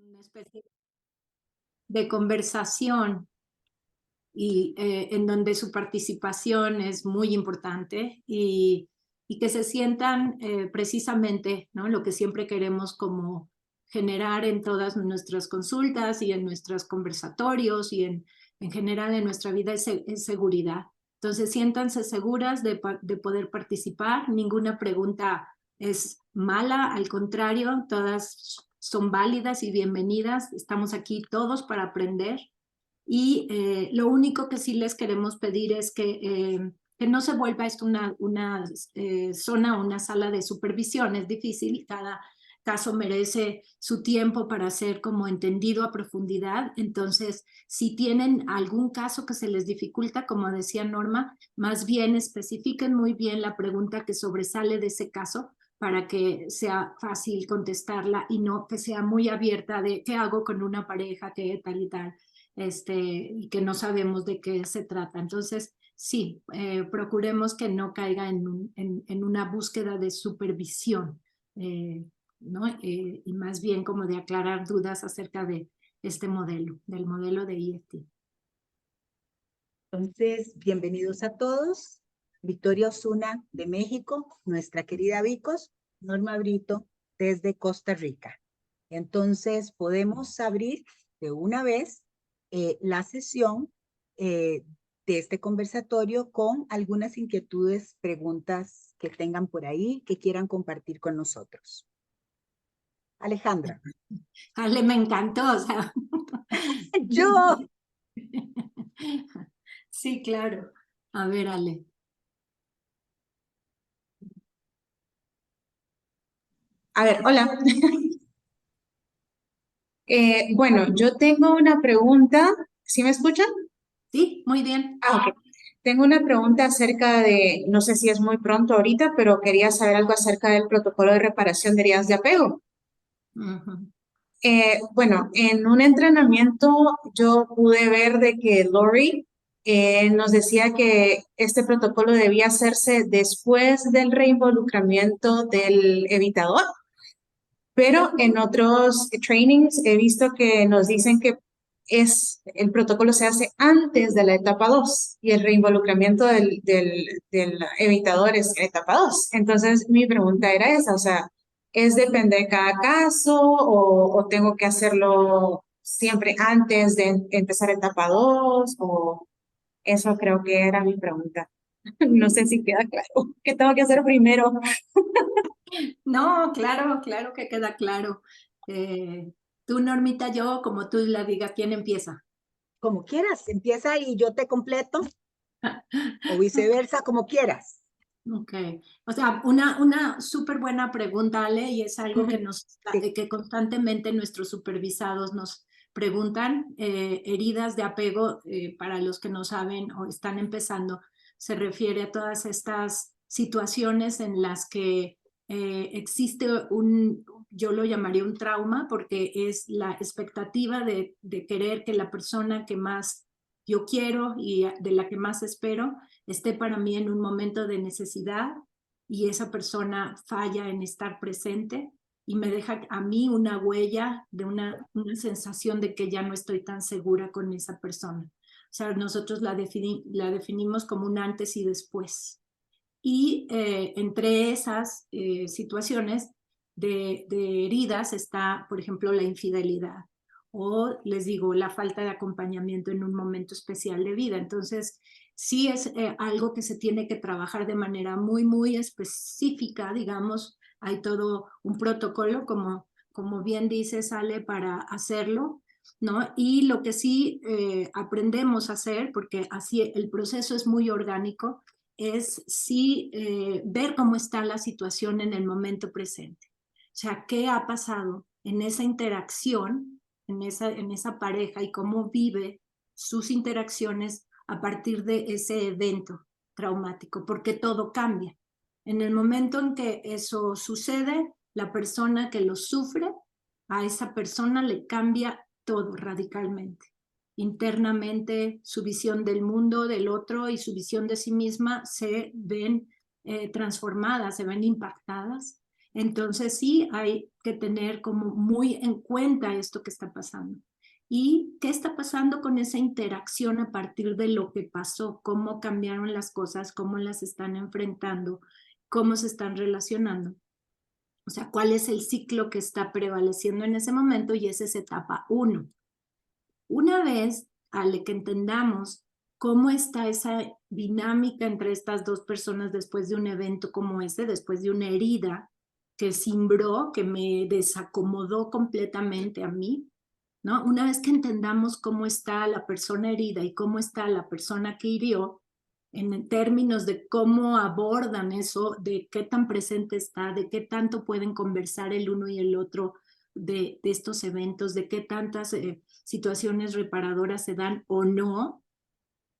una especie de conversación y en donde su participación es muy importante y que se sientan precisamente, ¿no? Lo que siempre queremos como generar en todas nuestras consultas y en nuestros conversatorios y en general en nuestra vida es seguridad. Entonces siéntanse seguras de poder participar, ninguna pregunta es mala, al contrario, todas son válidas y bienvenidas, estamos aquí todos para aprender. Y lo único que sí les queremos pedir es que no se vuelva esto una zona o una sala de supervisión. Es difícil, cada caso merece su tiempo para ser como entendido a profundidad. Entonces, si tienen algún caso que se les dificulta, como decía Norma, más bien especifiquen muy bien la pregunta que sobresale de ese caso para que sea fácil contestarla y no que sea muy abierta de qué hago con una pareja, qué tal y tal, y que no sabemos de qué se trata. Entonces, sí, procuremos que no caiga en una búsqueda de supervisión, ¿no? Y más bien como de aclarar dudas acerca de este modelo, del modelo de EFT. Entonces, bienvenidos a todos. Victoria Osuna de México, nuestra querida Vicos, Norma Brito desde Costa Rica. Entonces, podemos abrir de una vez la sesión de este conversatorio con algunas inquietudes, preguntas que tengan por ahí, que quieran compartir con nosotros. Alejandra. Ale, me encantó, o sea. Yo. Sí, claro. A ver, Ale. A ver, hola. Bueno, yo tengo una pregunta. ¿Sí me escuchan? Sí, muy bien. Ok. Tengo una pregunta acerca de, no sé si es muy pronto ahorita, pero quería saber algo acerca del protocolo de reparación de heridas de apego. Bueno, en un entrenamiento yo pude ver de que Lori nos decía que este protocolo debía hacerse después del reinvolucramiento del evitador. Pero en otros trainings he visto que nos dicen que el protocolo se hace antes de la etapa 2 y el reinvolucramiento del evitador es etapa 2. Entonces, mi pregunta era esa, o sea, ¿es depende de cada caso o tengo que hacerlo siempre antes de empezar etapa 2? O eso creo que era mi pregunta. No sé si queda claro. ¿Qué tengo que hacer primero? No, claro, claro que queda claro. Tú, Normita, yo, como tú la digas, ¿quién empieza? Como quieras, empieza y yo te completo, o viceversa, como quieras. Ok, o sea, una súper buena pregunta, Ale, y es algo que Sí. que constantemente nuestros supervisados nos preguntan. Heridas de apego, para los que no saben o están empezando, se refiere a todas estas situaciones en las que existe yo lo llamaría un trauma, porque es la expectativa de querer que la persona que más yo quiero y de la que más espero esté para mí en un momento de necesidad y esa persona falla en estar presente y me deja a mí una huella de una sensación de que ya no estoy tan segura con esa persona. O sea, nosotros la definimos como un antes y después. Y entre esas situaciones de heridas está, por ejemplo, la infidelidad o, les digo, la falta de acompañamiento en un momento especial de vida. Entonces, sí es algo que se tiene que trabajar de manera muy, muy específica, digamos. Hay todo un protocolo, como bien dice, sale para hacerlo, ¿no? Y lo que sí aprendemos a hacer, porque así el proceso es muy orgánico, es sí ver cómo está la situación en el momento presente. O sea, qué ha pasado en esa interacción, en esa pareja y cómo vive sus interacciones a partir de ese evento traumático, porque todo cambia. En el momento en que eso sucede, la persona que lo sufre, a esa persona le cambia todo radicalmente. Internamente, su visión del mundo, del otro y su visión de sí misma se ven transformadas, se ven impactadas Entonces sí hay que tener como muy en cuenta esto que está pasando. ¿Y qué está pasando con esa interacción a partir de lo que pasó? ¿Cómo cambiaron las cosas? ¿Cómo las están enfrentando? ¿Cómo se están relacionando? O sea, ¿cuál es el ciclo que está prevaleciendo en ese momento? Y esa es etapa 1. Una vez que entendamos cómo está esa dinámica entre estas dos personas después de un evento como este, después de una herida que cimbró, que me desacomodó completamente a mí, ¿no? Una vez que entendamos cómo está la persona herida y cómo está la persona que hirió, en términos de cómo abordan eso, de qué tan presente está, de qué tanto pueden conversar el uno y el otro de estos eventos, de qué tantas situaciones reparadoras se dan o no,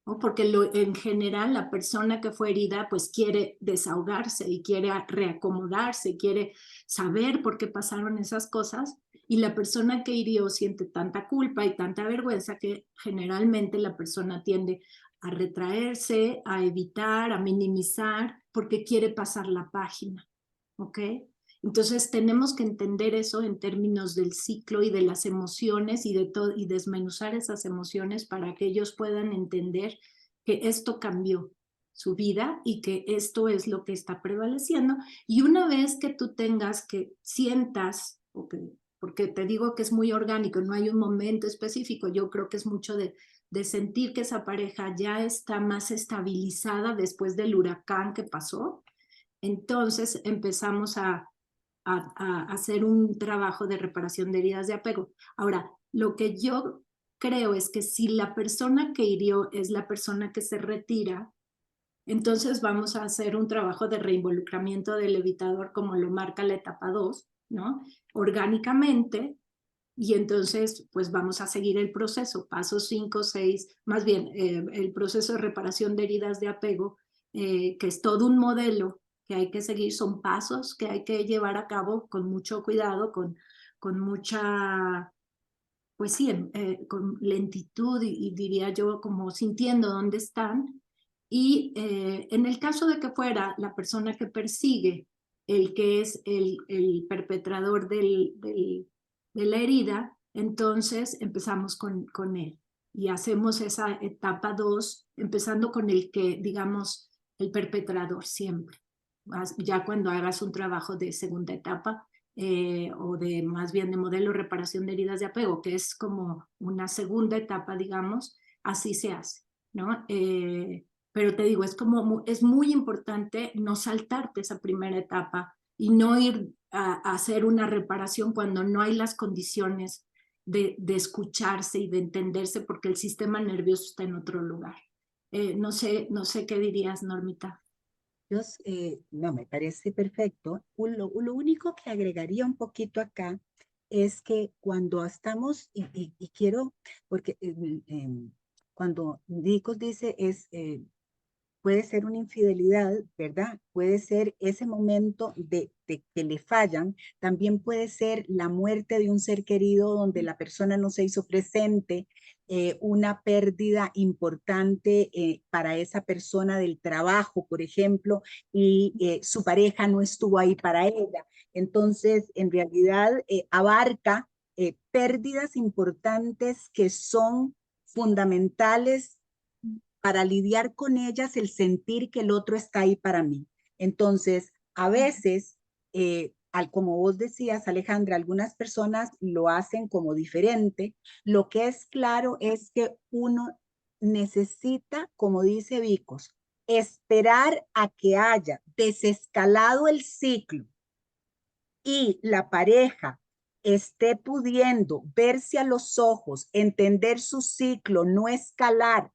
¿no? Porque en general la persona que fue herida pues quiere desahogarse y quiere reacomodarse, quiere saber por qué pasaron esas cosas, y la persona que hirió siente tanta culpa y tanta vergüenza que generalmente la persona tiende a retraerse, a evitar, a minimizar, porque quiere pasar la página, ¿ok? Entonces tenemos que entender eso en términos del ciclo y de las emociones y de todo, y desmenuzar esas emociones para que ellos puedan entender que esto cambió su vida y que esto es lo que está prevaleciendo. Y una vez que tú tengas, que sientas, porque te digo que es muy orgánico, no hay un momento específico, yo creo que es mucho de sentir que esa pareja ya está más estabilizada después del huracán que pasó, entonces empezamos a hacer un trabajo de reparación de heridas de apego. Ahora, lo que yo creo es que si la persona que hirió es la persona que se retira, entonces vamos a hacer un trabajo de reinvolucramiento del evitador como lo marca la etapa 2, ¿no? Orgánicamente, y entonces pues vamos a seguir el proceso, pasos 5, 6, más bien el proceso de reparación de heridas de apego, que es todo un modelo que hay que seguir, son pasos que hay que llevar a cabo con mucho cuidado, con mucha, pues sí, con lentitud y diría yo como sintiendo dónde están. Y en el caso de que fuera la persona que persigue, el que es el perpetrador de la herida, entonces empezamos con él y hacemos esa etapa 2, empezando con el que, digamos, el perpetrador siempre. Ya cuando hagas un trabajo de segunda etapa, o de más bien de modelo reparación de heridas de apego, que es como una segunda etapa, digamos, así se hace, ¿no? Pero te digo, es muy importante no saltarte esa primera etapa y no ir a hacer una reparación cuando no hay las condiciones de escucharse y de entenderse, porque el sistema nervioso está en otro lugar. No sé qué dirías, Normita. No, me parece perfecto. Lo único que agregaría un poquito acá es que cuando estamos, y quiero, porque cuando Nicos dice puede ser una infidelidad, ¿verdad? Puede ser ese momento de que le fallan, también puede ser la muerte de un ser querido donde la persona no se hizo presente, una pérdida importante para esa persona del trabajo, por ejemplo, y su pareja no estuvo ahí para ella. Entonces, en realidad, abarca pérdidas importantes que son fundamentales para lidiar con ellas, el sentir que el otro está ahí para mí. Entonces, a veces, como vos decías, Alejandra, algunas personas lo hacen como diferente. Lo que es claro es que uno necesita, como dice Vicos, esperar a que haya desescalado el ciclo y la pareja esté pudiendo verse a los ojos, entender su ciclo, no escalar,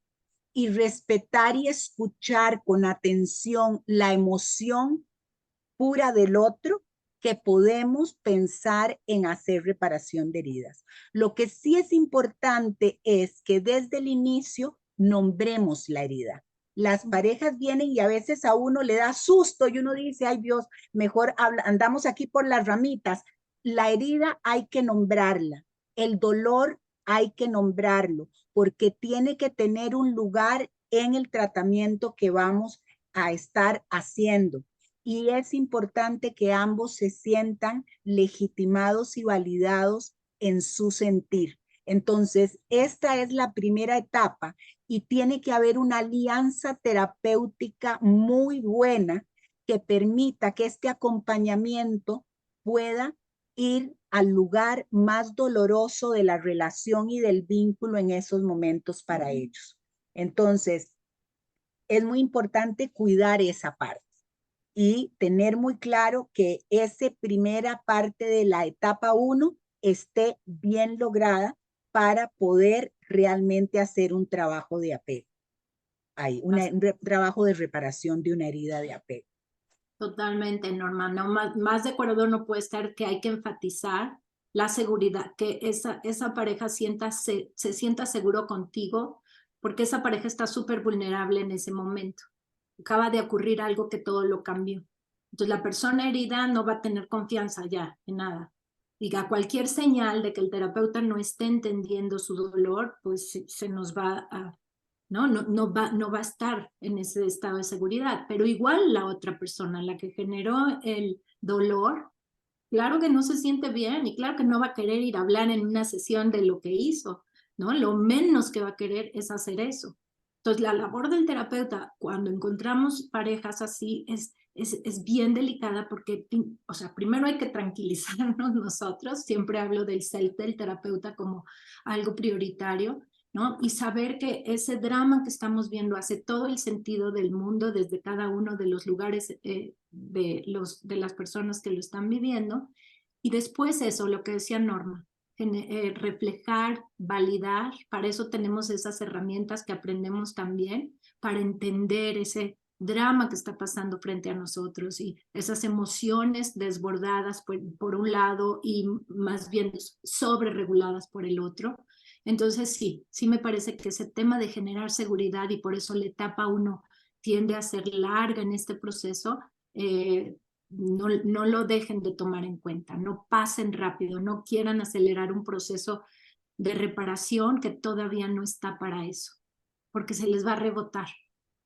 y respetar y escuchar con atención la emoción pura del otro, que podemos pensar en hacer reparación de heridas. Lo que sí es importante es que desde el inicio nombremos la herida. Las parejas vienen y a veces a uno le da susto y uno dice, ay Dios, mejor andamos aquí por las ramitas. La herida hay que nombrarla, el dolor hay que nombrarlo, porque tiene que tener un lugar en el tratamiento que vamos a estar haciendo. y es importante que ambos se sientan legitimados y validados en su sentir. Entonces, esta es la primera etapa y tiene que haber una alianza terapéutica muy buena que permita que este acompañamiento pueda ir al lugar más doloroso de la relación y del vínculo en esos momentos para ellos. Entonces, es muy importante cuidar esa parte y tener muy claro que esa primera parte de la etapa 1 esté bien lograda para poder realmente hacer un trabajo de apego. Hay un trabajo de reparación de una herida de apego. Totalmente, Norma. No, más de acuerdo no puede estar que hay que enfatizar la seguridad, que esa pareja se sienta seguro contigo, porque esa pareja está súper vulnerable en ese momento. Acaba de ocurrir algo que todo lo cambió. Entonces la persona herida no va a tener confianza ya en nada. Y a cualquier señal de que el terapeuta no esté entendiendo su dolor, pues se nos va a... No va a estar en ese estado de seguridad, pero igual la otra persona, la que generó el dolor, claro que no se siente bien y claro que no va a querer ir a hablar en una sesión de lo que hizo, ¿no? Lo menos que va a querer es hacer eso. Entonces, la labor del terapeuta cuando encontramos parejas así es bien delicada porque, o sea, primero hay que tranquilizarnos nosotros, siempre hablo del self del terapeuta como algo prioritario, ¿no? Y saber que ese drama que estamos viendo hace todo el sentido del mundo desde cada uno de los lugares de las personas que lo están viviendo. Y después eso, lo que decía Norma, reflejar, validar, para eso tenemos esas herramientas que aprendemos también, para entender ese drama que está pasando frente a nosotros y esas emociones desbordadas por un lado y más bien sobrereguladas por el otro. Entonces sí me parece que ese tema de generar seguridad y por eso la etapa 1 tiende a ser larga en este proceso, no lo dejen de tomar en cuenta, no pasen rápido, no quieran acelerar un proceso de reparación que todavía no está para eso, porque se les va a rebotar,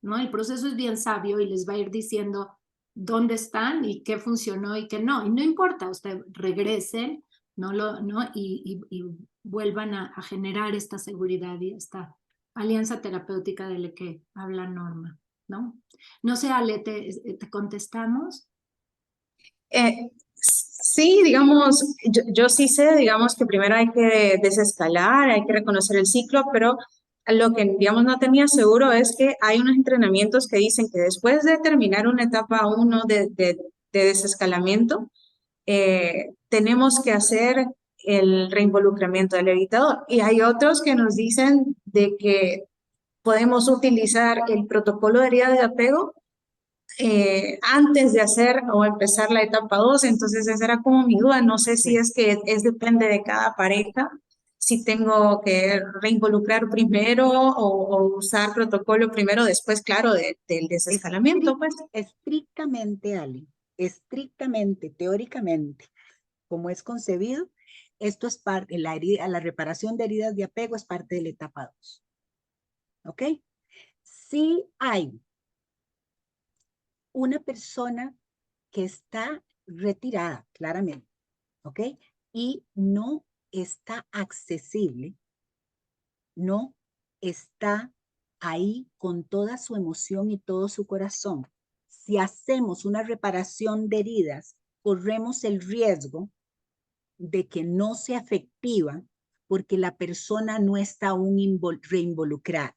¿no? El proceso es bien sabio y les va a ir diciendo dónde están y qué funcionó y qué no, y no importa, usted regresen, y vuelvan a generar esta seguridad y esta alianza terapéutica de la que habla Norma, ¿no? No sé, Ale, ¿te contestamos? Sí, digamos, yo sí sé, digamos, que primero hay que desescalar, hay que reconocer el ciclo, pero lo que, digamos, no tenía seguro es que hay unos entrenamientos que dicen que después de terminar una etapa 1 de desescalamiento, tenemos que hacer el reinvolucramiento del evitador. Y hay otros que nos dicen de que podemos utilizar el protocolo de herida de apego antes de hacer o empezar la etapa 2, entonces esa era como mi duda, no sé si es que depende de cada pareja, si tengo que reinvolucrar primero o usar protocolo primero, después, claro, del desescalamiento, pues. Estrictamente, Ali, estrictamente, teóricamente, como es concebido, esto es parte, la reparación de heridas de apego es parte de la etapa 2. ¿Ok? Si hay una persona que está retirada, claramente, ¿ok? Y no está accesible, no está ahí con toda su emoción y todo su corazón. Si hacemos una reparación de heridas, corremos el riesgo de que no sea efectiva porque la persona no está aún reinvolucrada.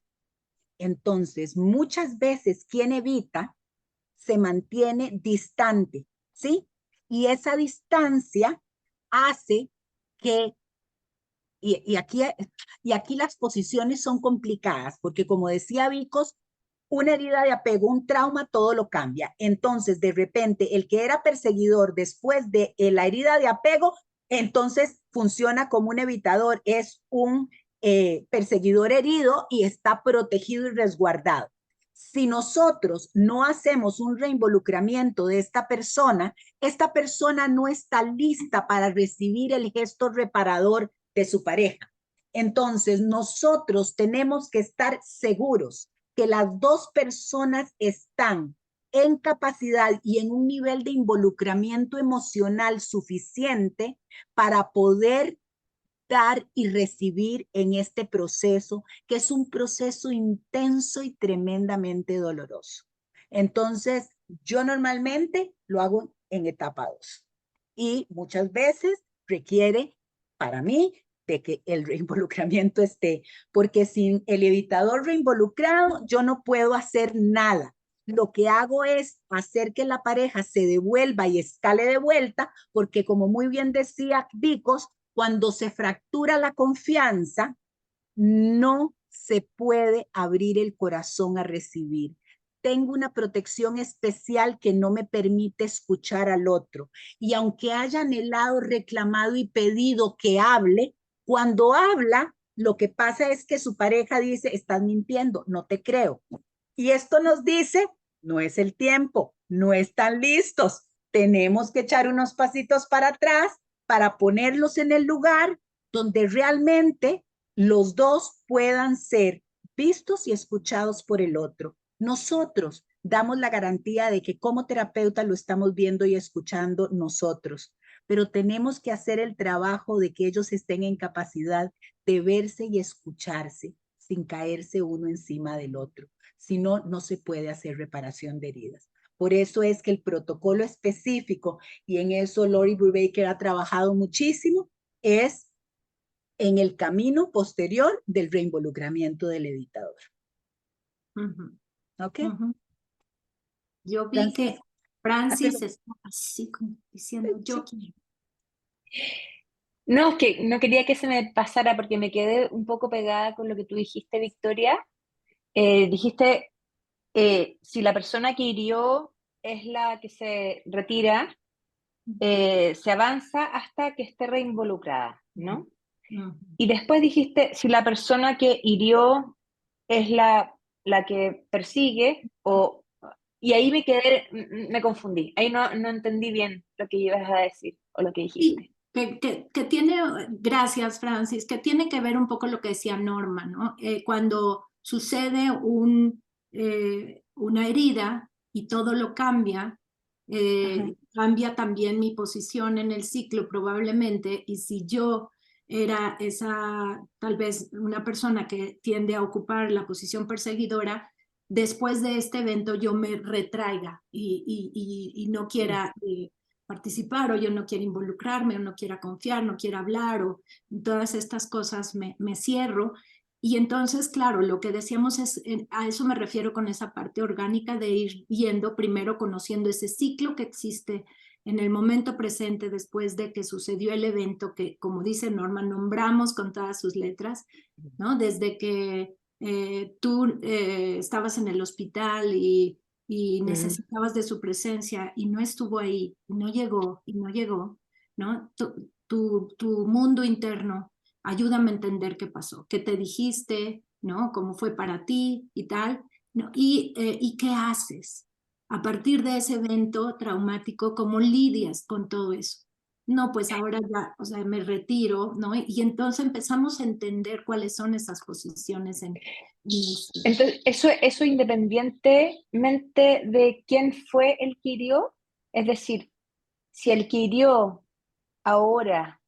Entonces, muchas veces quien evita se mantiene distante, ¿sí? Y esa distancia hace que, y aquí las posiciones son complicadas, porque como decía Vicos, una herida de apego, un trauma, todo lo cambia. Entonces, de repente, el que era perseguidor después de la herida de apego, entonces funciona como un evitador, es un perseguidor herido y está protegido y resguardado. Si nosotros no hacemos un reinvolucramiento de esta persona no está lista para recibir el gesto reparador de su pareja. Entonces, nosotros tenemos que estar seguros que las dos personas están en capacidad y en un nivel de involucramiento emocional suficiente para poder dar y recibir en este proceso, que es un proceso intenso y tremendamente doloroso. Entonces, yo normalmente lo hago en etapa 2 y muchas veces requiere, para mí, de que el reinvolucramiento esté, porque sin el evitador reinvolucrado, yo no puedo hacer nada. Lo que hago es hacer que la pareja se devuelva y escale de vuelta, porque como muy bien decía Vicos, cuando se fractura la confianza, no se puede abrir el corazón a recibir. Tengo una protección especial que no me permite escuchar al otro. Y aunque haya anhelado, reclamado y pedido que hable, cuando habla, lo que pasa es que su pareja dice, estás mintiendo, no te creo. Y esto nos dice, no es el tiempo, no están listos. Tenemos que echar unos pasitos para atrás para ponerlos en el lugar donde realmente los dos puedan ser vistos y escuchados por el otro. Nosotros damos la garantía de que como terapeuta lo estamos viendo y escuchando nosotros, pero tenemos que hacer el trabajo de que ellos estén en capacidad de verse y escucharse sin caerse uno encima del otro. Si no, no se puede hacer reparación de heridas. Por eso es que el protocolo específico, y en eso Lori Brubaker ha trabajado muchísimo, es en el camino posterior del reinvolucramiento del evitador. ¿Ok? Yo vi que Francis está así como diciendo, yo Sí. quiero. No, es que no quería que se me pasara porque me quedé un poco pegada con lo que tú dijiste, Victoria. Dijiste, si la persona que hirió es la que se retira, se avanza hasta que esté reinvolucrada, ¿no? Y después dijiste, si la persona que hirió es la que persigue, y ahí me quedé, me confundí. Ahí no entendí bien lo que ibas a decir o lo que dijiste. Sí, que tiene, gracias Francis, que tiene que ver un poco lo que decía Norma, ¿no? Cuando sucede una herida y todo lo cambia, cambia también mi posición en el ciclo probablemente, y si yo era tal vez una persona que tiende a ocupar la posición perseguidora, después de este evento yo me retraiga y no quiera participar, o yo no quiero involucrarme, o no quiera confiar, no quiera hablar, o todas estas cosas me cierro. Y entonces, claro, lo que decíamos es, a eso me refiero con esa parte orgánica de ir viendo, primero conociendo ese ciclo que existe en el momento presente después de que sucedió el evento que, como dice Norma, nombramos con todas sus letras, ¿no? Desde que tú estabas en el hospital y necesitabas de su presencia y no estuvo ahí, y no llegó, ¿no? Tu mundo interno, ayúdame a entender qué pasó, qué te dijiste, ¿no? Cómo fue para ti y tal, ¿no? Y qué haces a partir de ese evento traumático, cómo lidias con todo eso. No, pues ahora ya, o sea, me retiro, ¿no? Y entonces empezamos a entender cuáles son esas posiciones en... Entonces, eso independientemente de quién fue el que hirió, es decir, si el que hirió ahora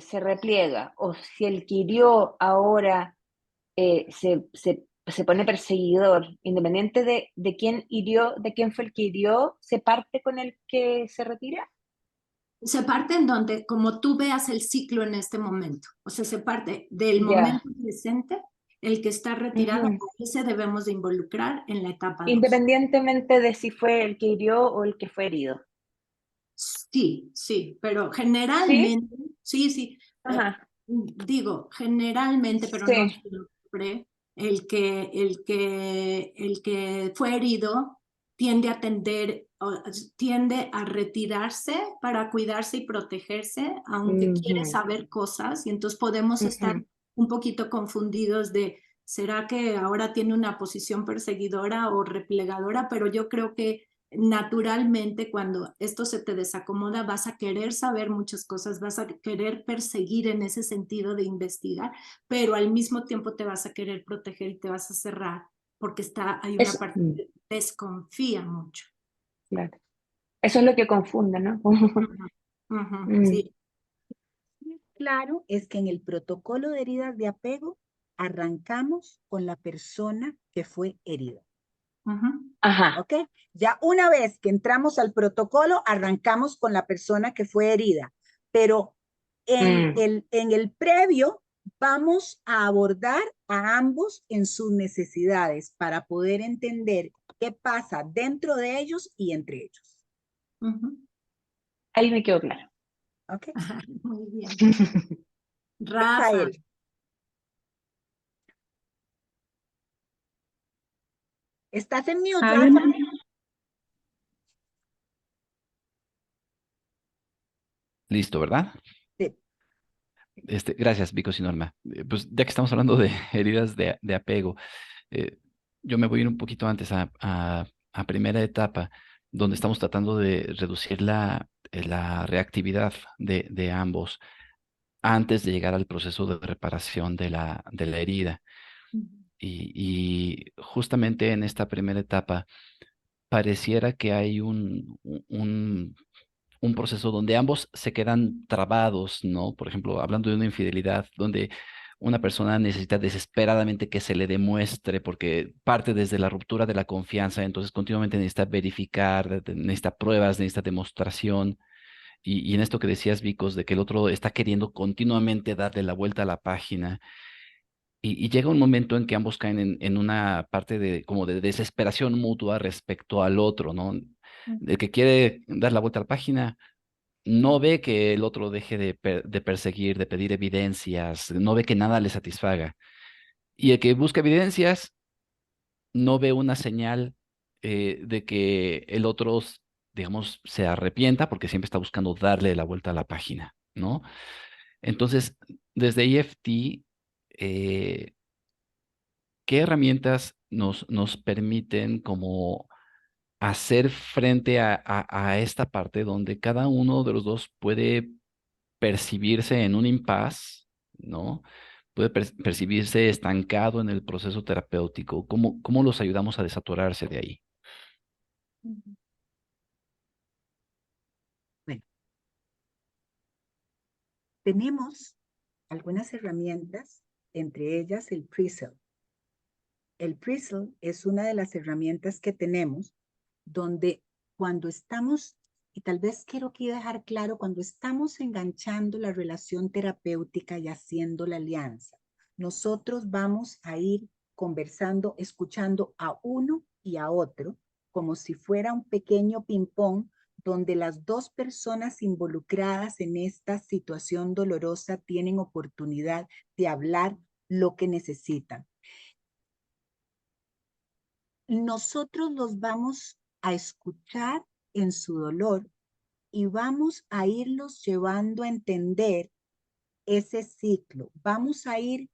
se repliega, o si el que hirió ahora se pone perseguidor, independiente de quién hirió, de quién fue el que hirió, ¿se parte con el que se retira? Se parte en donde, como tú veas el ciclo en este momento, o sea, se parte del Ya. momento presente, el que está retirado, Ujú. ese debemos de involucrar en la etapa 2. Independientemente de si fue el que hirió o el que fue herido. Sí, pero ¿Sí? generalmente, sí, Ajá. digo, generalmente, pero no Sí. siempre, el que fue herido tiende a tiende a retirarse para cuidarse y protegerse, aunque quiere Ujú, saber cosas, y entonces podemos estar ujú. un poquito confundidos de, ¿será que ahora tiene una posición perseguidora o replegadora? Pero yo creo que naturalmente cuando esto se te desacomoda vas a querer saber muchas cosas, vas a querer perseguir en ese sentido de investigar, pero al mismo tiempo te vas a querer proteger y te vas a cerrar porque hay una Es, parte que desconfía mucho. claro. Eso es lo que confunde, ¿no? Mm. Sí. Claro es que en el protocolo de heridas de apego arrancamos con la persona que fue herida. Ajá. ¿Ok? Ya una vez que entramos al protocolo, arrancamos con la persona que fue herida. Pero en el previo vamos a abordar a ambos en sus necesidades para poder entender qué pasa dentro de ellos y entre ellos. Ahí me quedó claro. ¿Ok? Muy bien. Rafa. Rafael. ¿Estás en mute, Ay, Rafa? Listo, ¿verdad? Sí. Gracias, Vicos y Norma. Pues ya que estamos hablando de heridas de apego, yo me voy a ir un poquito antes a primera etapa, donde estamos tratando de reducir la reactividad de ambos antes de llegar al proceso de reparación de la herida. Y justamente en esta primera etapa pareciera que hay un proceso donde ambos se quedan trabados, ¿no? Por ejemplo, hablando de una infidelidad, donde una persona necesita desesperadamente que se le demuestre, porque parte desde la ruptura de la confianza, entonces continuamente necesita verificar, necesita pruebas, necesita demostración. Y en esto que decías, Vicos, de que el otro está queriendo continuamente darle la vuelta a la página. Y llega un momento en que ambos caen en una parte como de desesperación mutua respecto al otro, ¿no? El que quiere dar la vuelta a la página no ve que el otro deje de perseguir, de pedir evidencias, no ve que nada le satisfaga. Y el que busca evidencias no ve una señal de que el otro, digamos, se arrepienta porque siempre está buscando darle la vuelta a la página, ¿no? Entonces, desde EFT, eh, ¿qué herramientas nos permiten como hacer frente a esta parte donde cada uno de los dos puede percibirse en un impasse, ¿no? Puede percibirse estancado en el proceso terapéutico? ¿Cómo los ayudamos a desatorarse de ahí? Bueno, tenemos algunas herramientas, entre ellas el PRISL. El PRISL es una de las herramientas que tenemos donde cuando estamos, y tal vez quiero aquí dejar claro, cuando estamos enganchando la relación terapéutica y haciendo la alianza, nosotros vamos a ir conversando, escuchando a uno y a otro, como si fuera un pequeño ping-pong, donde las dos personas involucradas en esta situación dolorosa tienen oportunidad de hablar lo que necesitan. Nosotros los vamos a escuchar en su dolor y vamos a irlos llevando a entender ese ciclo. Vamos a ir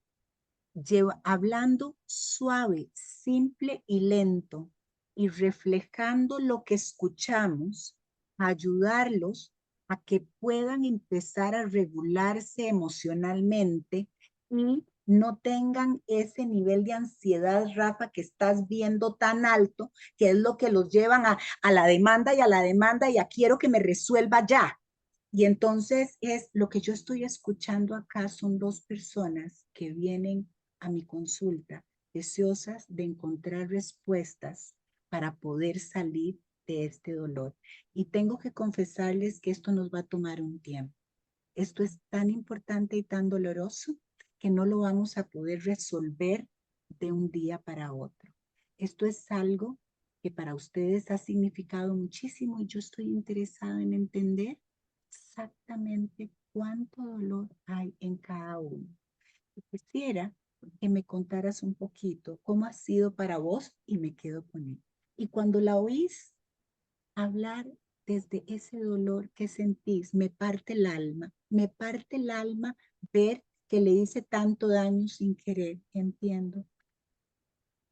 hablando suave, simple y lento y reflejando lo que escuchamos, ayudarlos a que puedan empezar a regularse emocionalmente y no tengan ese nivel de ansiedad, Rafa, que estás viendo tan alto, que es lo que los llevan a la demanda y a la demanda y a quiero que me resuelva ya. Y entonces es lo que yo estoy escuchando acá son dos personas que vienen a mi consulta deseosas de encontrar respuestas para poder salir de este dolor. Y tengo que confesarles que esto nos va a tomar un tiempo. Esto es tan importante y tan doloroso que no lo vamos a poder resolver de un día para otro. Esto es algo que para ustedes ha significado muchísimo y yo estoy interesada en entender exactamente cuánto dolor hay en cada uno. Y quisiera que me contaras un poquito cómo ha sido para vos y me quedo con él. Y cuando la oís hablar desde ese dolor que sentís, me parte el alma ver que le hice tanto daño sin querer, entiendo.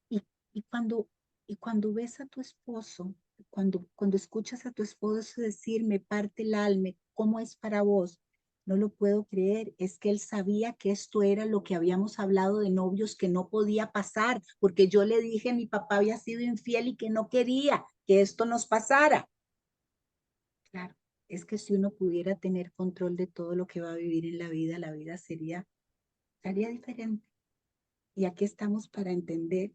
Y, y, cuando, y cuando ves a tu esposo, cuando escuchas a tu esposo decir, me parte el alma, ¿cómo es para vos? No lo puedo creer, es que él sabía que esto era lo que habíamos hablado de novios, que no podía pasar, porque yo le dije mi papá había sido infiel y que no quería que esto nos pasara. Claro, es que si uno pudiera tener control de todo lo que va a vivir en la vida sería diferente. Y aquí estamos para entender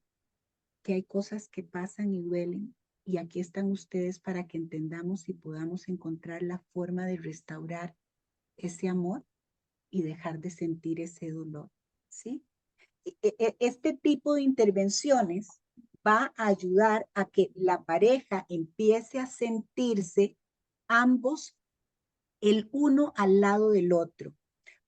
que hay cosas que pasan y duelen, y aquí están ustedes para que entendamos y podamos encontrar la forma de restaurar ese amor y dejar de sentir ese dolor, ¿sí? Este tipo de intervenciones va a ayudar a que la pareja empiece a sentirse ambos el uno al lado del otro.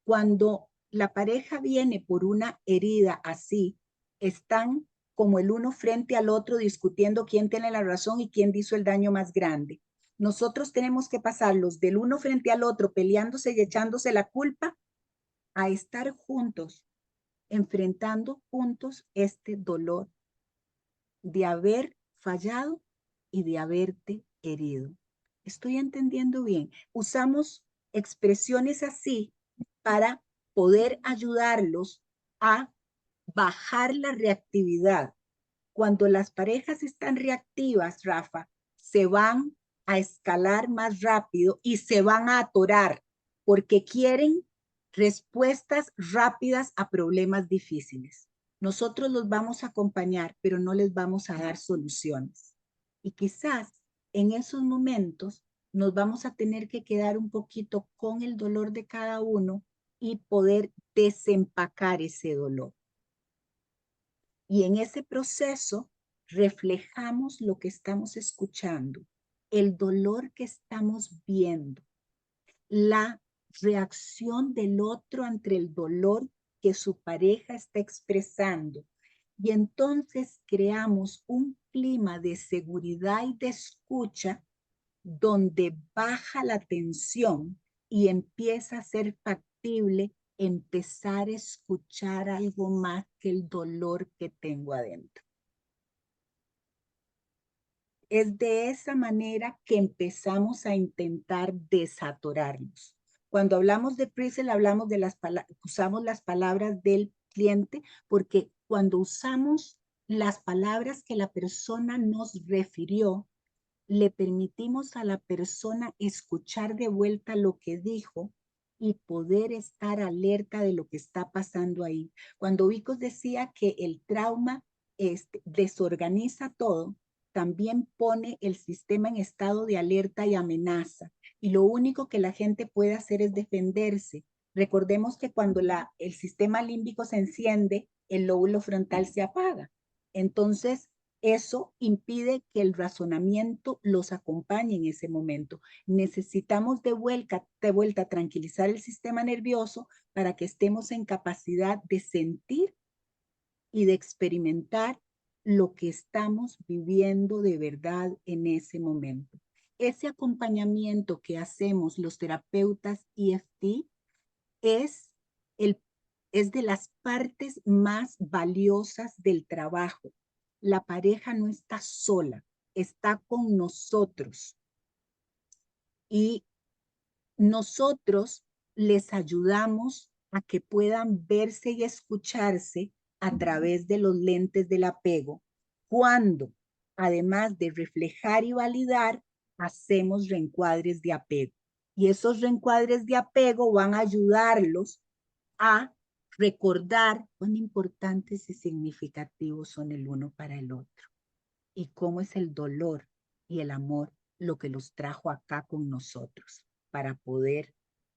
Cuando la pareja viene por una herida así, están como el uno frente al otro discutiendo quién tiene la razón y quién hizo el daño más grande. Nosotros tenemos que pasarlos del uno frente al otro peleándose y echándose la culpa a estar juntos, enfrentando juntos este dolor de haber fallado y de haberte herido. ¿Estoy entendiendo bien? Usamos expresiones así para poder ayudarlos a bajar la reactividad. Cuando las parejas están reactivas, Rafa, se van a escalar más rápido y se van a atorar porque quieren respuestas rápidas a problemas difíciles. Nosotros los vamos a acompañar, pero no les vamos a dar soluciones. Y quizás en esos momentos nos vamos a tener que quedar un poquito con el dolor de cada uno y poder desempacar ese dolor. Y en ese proceso reflejamos lo que estamos escuchando, el dolor que estamos viendo, la reacción del otro ante el dolor que su pareja está expresando. Y entonces creamos un clima de seguridad y de escucha donde baja la tensión y empieza a ser factible empezar a escuchar algo más que el dolor que tengo adentro. Es de esa manera que empezamos a intentar desatorarnos. Cuando hablamos de pre-sale, hablamos de usamos las palabras del cliente, porque cuando usamos las palabras que la persona nos refirió, le permitimos a la persona escuchar de vuelta lo que dijo y poder estar alerta de lo que está pasando ahí. Cuando Vicos decía que el trauma desorganiza todo, también pone el sistema en estado de alerta y amenaza. Y lo único que la gente puede hacer es defenderse. Recordemos que cuando el sistema límbico se enciende, el lóbulo frontal se apaga. Entonces, eso impide que el razonamiento los acompañe en ese momento. Necesitamos de vuelta tranquilizar el sistema nervioso para que estemos en capacidad de sentir y de experimentar lo que estamos viviendo de verdad en ese momento. Ese acompañamiento que hacemos los terapeutas EFT es de las partes más valiosas del trabajo. La pareja no está sola, está con nosotros. Y nosotros les ayudamos a que puedan verse y escucharse a través de los lentes del apego, cuando, además de reflejar y validar, hacemos reencuadres de apego. Y esos reencuadres de apego van a ayudarlos a recordar cuán importantes y significativos son el uno para el otro y cómo es el dolor y el amor lo que los trajo acá con nosotros para poder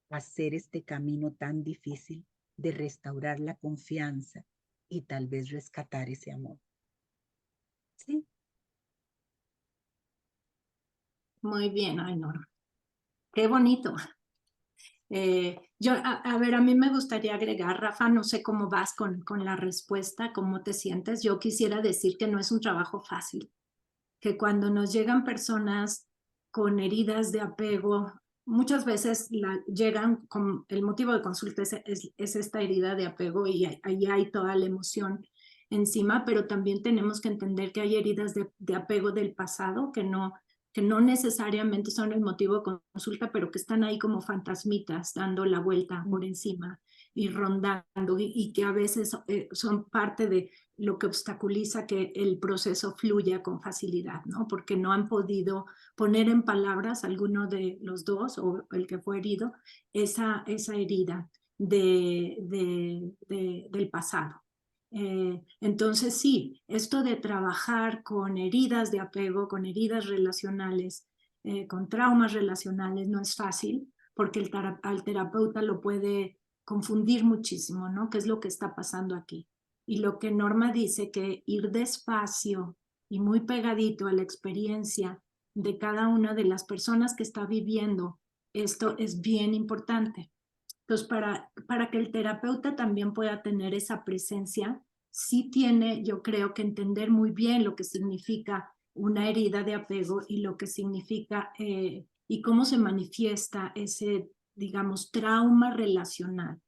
hacer este camino tan difícil de restaurar la confianza y tal vez rescatar ese amor. ¿Sí? Muy bien, ay, Norma. Qué bonito. A ver, a mí me gustaría agregar, Rafa, no sé cómo vas con la respuesta, cómo te sientes. Yo quisiera decir que no es un trabajo fácil, que cuando nos llegan personas con heridas de apego, muchas veces llegan con el motivo de consulta es esta herida de apego y ahí hay toda la emoción encima, pero también tenemos que entender que hay heridas de apego del pasado que que no necesariamente son el motivo de consulta, pero que están ahí como fantasmitas dando la vuelta por encima y rondando, y que a veces son parte de lo que obstaculiza que el proceso fluya con facilidad, ¿no? Porque no han podido poner en palabras, alguno de los dos o el que fue herido, esa herida del pasado. Entonces sí, esto de trabajar con heridas de apego, con heridas relacionales, con traumas relacionales no es fácil, porque al terapeuta lo puede confundir muchísimo, ¿no? ¿Qué es lo que está pasando aquí? Y lo que Norma dice, que ir despacio y muy pegadito a la experiencia de cada una de las personas que está viviendo esto es bien importante. Entonces, para que el terapeuta también pueda tener esa presencia, sí tiene, yo creo, que entender muy bien lo que significa una herida de apego y lo que significa y cómo se manifiesta ese, digamos, trauma relacional.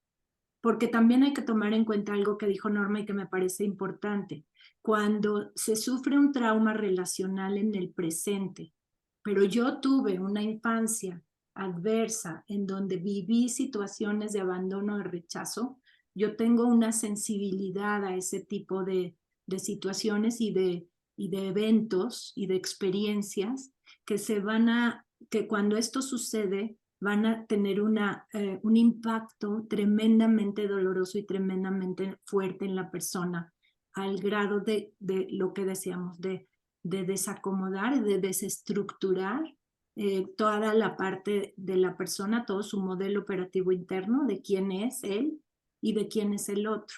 Porque también hay que tomar en cuenta algo que dijo Norma y que me parece importante. Cuando se sufre un trauma relacional en el presente, pero yo tuve una infancia adversa en donde viví situaciones de abandono o de rechazo, yo tengo una sensibilidad a ese tipo de situaciones y de eventos y de experiencias que cuando esto sucede van a tener un impacto tremendamente doloroso y tremendamente fuerte en la persona, al grado de lo que decíamos, de desacomodar, de desestructurar toda la parte de la persona, todo su modelo operativo interno, de quién es él y de quién es el otro.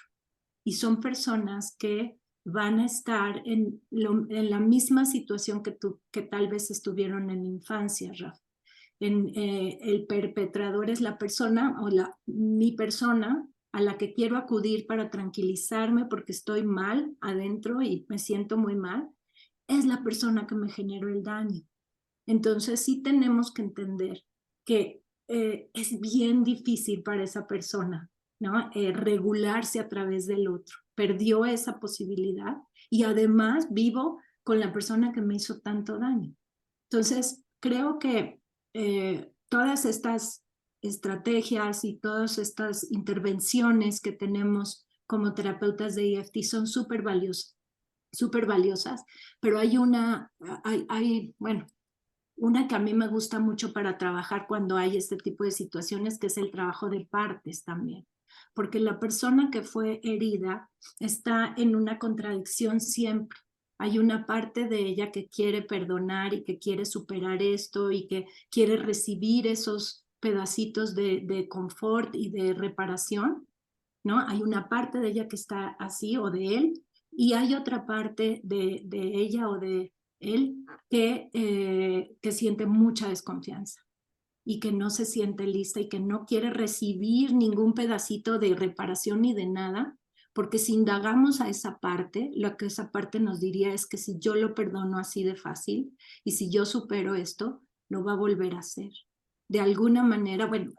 Y son personas que van a estar en la misma situación que tal vez estuvieron en la infancia, Rafa. El perpetrador es la persona o mi persona a la que quiero acudir para tranquilizarme porque estoy mal adentro y me siento muy mal, es la persona que me generó el daño. Entonces sí tenemos que entender que es bien difícil para esa persona, ¿no? Regularse a través del otro. Perdió esa posibilidad y además vivo con la persona que me hizo tanto daño. Entonces creo que todas estas estrategias y todas estas intervenciones que tenemos como terapeutas de EFT son súper valiosas, pero hay bueno, una que a mí me gusta mucho para trabajar cuando hay este tipo de situaciones, que es el trabajo de partes también, porque la persona que fue herida está en una contradicción siempre. Hay una parte de ella que quiere perdonar y que quiere superar esto y que quiere recibir esos pedacitos de confort y de reparación, ¿no? Hay una parte de ella que está así o de él, y hay otra parte de ella o de él que siente mucha desconfianza y que no se siente lista y que no quiere recibir ningún pedacito de reparación ni de nada, porque si indagamos a esa parte, lo que esa parte nos diría es que si yo lo perdono así de fácil y si yo supero esto, lo va a volver a hacer. De alguna manera, bueno,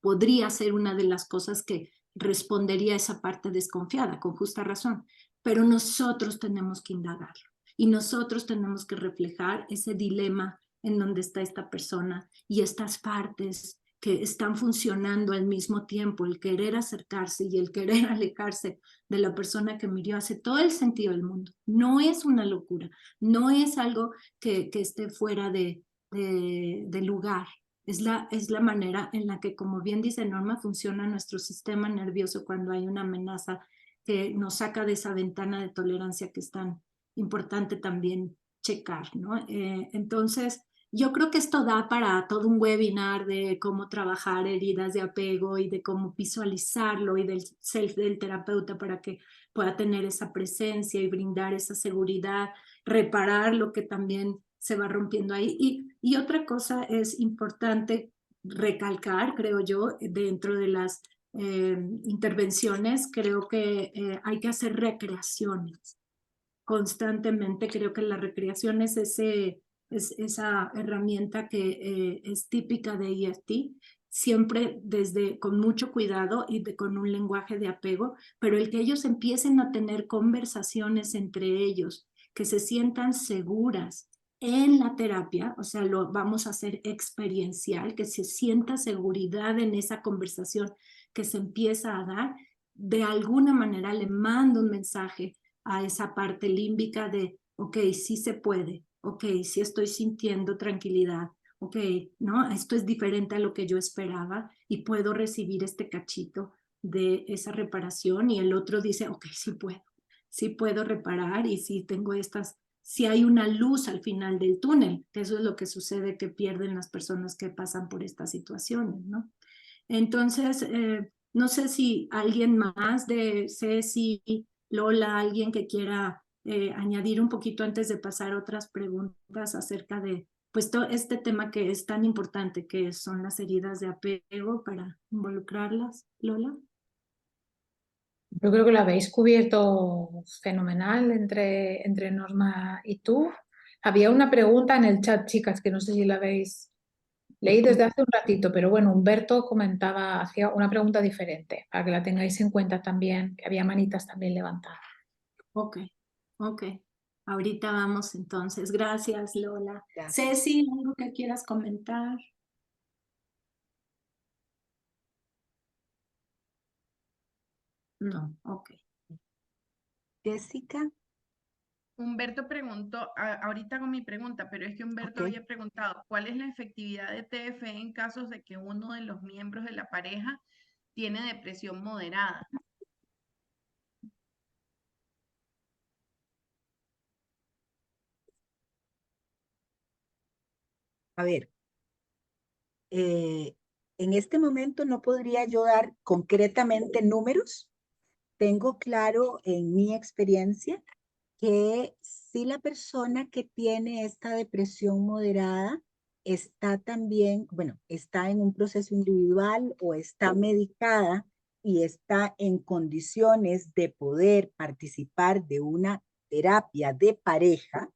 podría ser una de las cosas que respondería a esa parte desconfiada, con justa razón, pero nosotros tenemos que indagarlo y nosotros tenemos que reflejar ese dilema en donde está esta persona y estas partes que están funcionando al mismo tiempo, el querer acercarse y el querer alejarse de la persona que murió, hace todo el sentido del mundo. No es una locura, no es algo que esté fuera de lugar. Es la manera en la que, como bien dice Norma, funciona nuestro sistema nervioso cuando hay una amenaza que nos saca de esa ventana de tolerancia que es tan importante también checar, ¿no? Entonces, yo creo que esto da para todo un webinar de cómo trabajar heridas de apego y de cómo visualizarlo y del self del terapeuta para que pueda tener esa presencia y brindar esa seguridad, reparar lo que también se va rompiendo ahí. Y otra cosa es importante recalcar, creo yo, dentro de las intervenciones, creo que hay que hacer recreaciones constantemente. Creo que la recreación es esa herramienta que es típica de EFT, siempre con mucho cuidado y con un lenguaje de apego, pero el que ellos empiecen a tener conversaciones entre ellos, que se sientan seguras en la terapia, o sea, lo vamos a hacer experiencial, que se sienta seguridad en esa conversación que se empieza a dar. De alguna manera le mando un mensaje a esa parte límbica de, ok, sí se puede, ok, sí estoy sintiendo tranquilidad, ok, ¿no? Esto es diferente a lo que yo esperaba y puedo recibir este cachito de esa reparación, y el otro dice, ok, sí puedo reparar, y sí tengo si hay una luz al final del túnel, que eso es lo que sucede, que pierden las personas que pasan por estas situaciones, ¿no? Entonces, no sé si alguien más de Ceci, Lola, alguien que quiera añadir un poquito antes de pasar a otras preguntas acerca de pues todo este tema que es tan importante, que son las heridas de apego, para involucrarlas, Lola. Yo creo que lo habéis cubierto fenomenal entre Norma y tú. Había una pregunta en el chat, chicas, que no sé si la habéis leído desde hace un ratito, pero bueno, Humberto comentaba, hacía una pregunta diferente, para que la tengáis en cuenta también, que había manitas también levantadas. Ok. Ahorita vamos entonces. Gracias, Lola. Gracias. Ceci, ¿algo que quieras comentar? No, ok. Jessica, Humberto preguntó, ahorita hago mi pregunta, pero es que Humberto ok. había preguntado, ¿cuál es la efectividad de TFE en casos de que uno de los miembros de la pareja tiene depresión moderada? A ver, en este momento no podría yo dar concretamente números. Tengo claro en mi experiencia que si la persona que tiene esta depresión moderada está también, bueno, está en un proceso individual o está medicada y está en condiciones de poder participar de una terapia de pareja,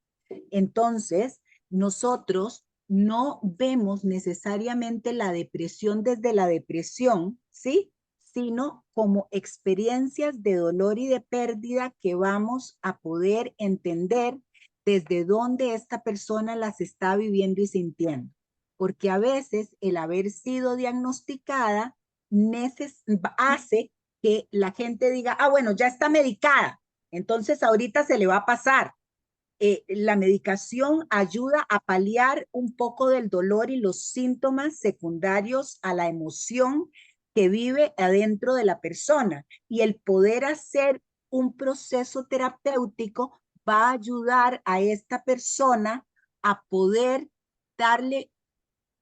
entonces nosotros no vemos necesariamente la depresión desde la depresión, ¿sí? Sino como experiencias de dolor y de pérdida que vamos a poder entender desde dónde esta persona las está viviendo y sintiendo. Porque a veces el haber sido diagnosticada hace que la gente diga, ah, bueno, ya está medicada, entonces ahorita se le va a pasar. La medicación ayuda a paliar un poco del dolor y los síntomas secundarios a la emoción que vive adentro de la persona. Y el poder hacer un proceso terapéutico va a ayudar a esta persona a poder darle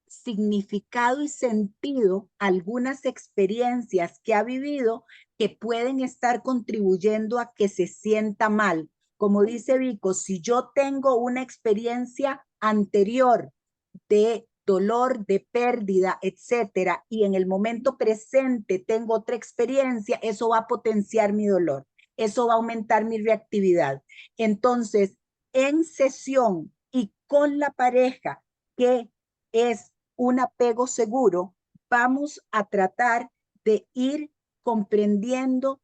significado y sentido a algunas experiencias que ha vivido que pueden estar contribuyendo a que se sienta mal. Como dice Vico, si yo tengo una experiencia anterior de dolor, de pérdida, etcétera, y en el momento presente tengo otra experiencia, eso va a potenciar mi dolor, eso va a aumentar mi reactividad. Entonces, en sesión y con la pareja, que es un apego seguro, vamos a tratar de ir comprendiendo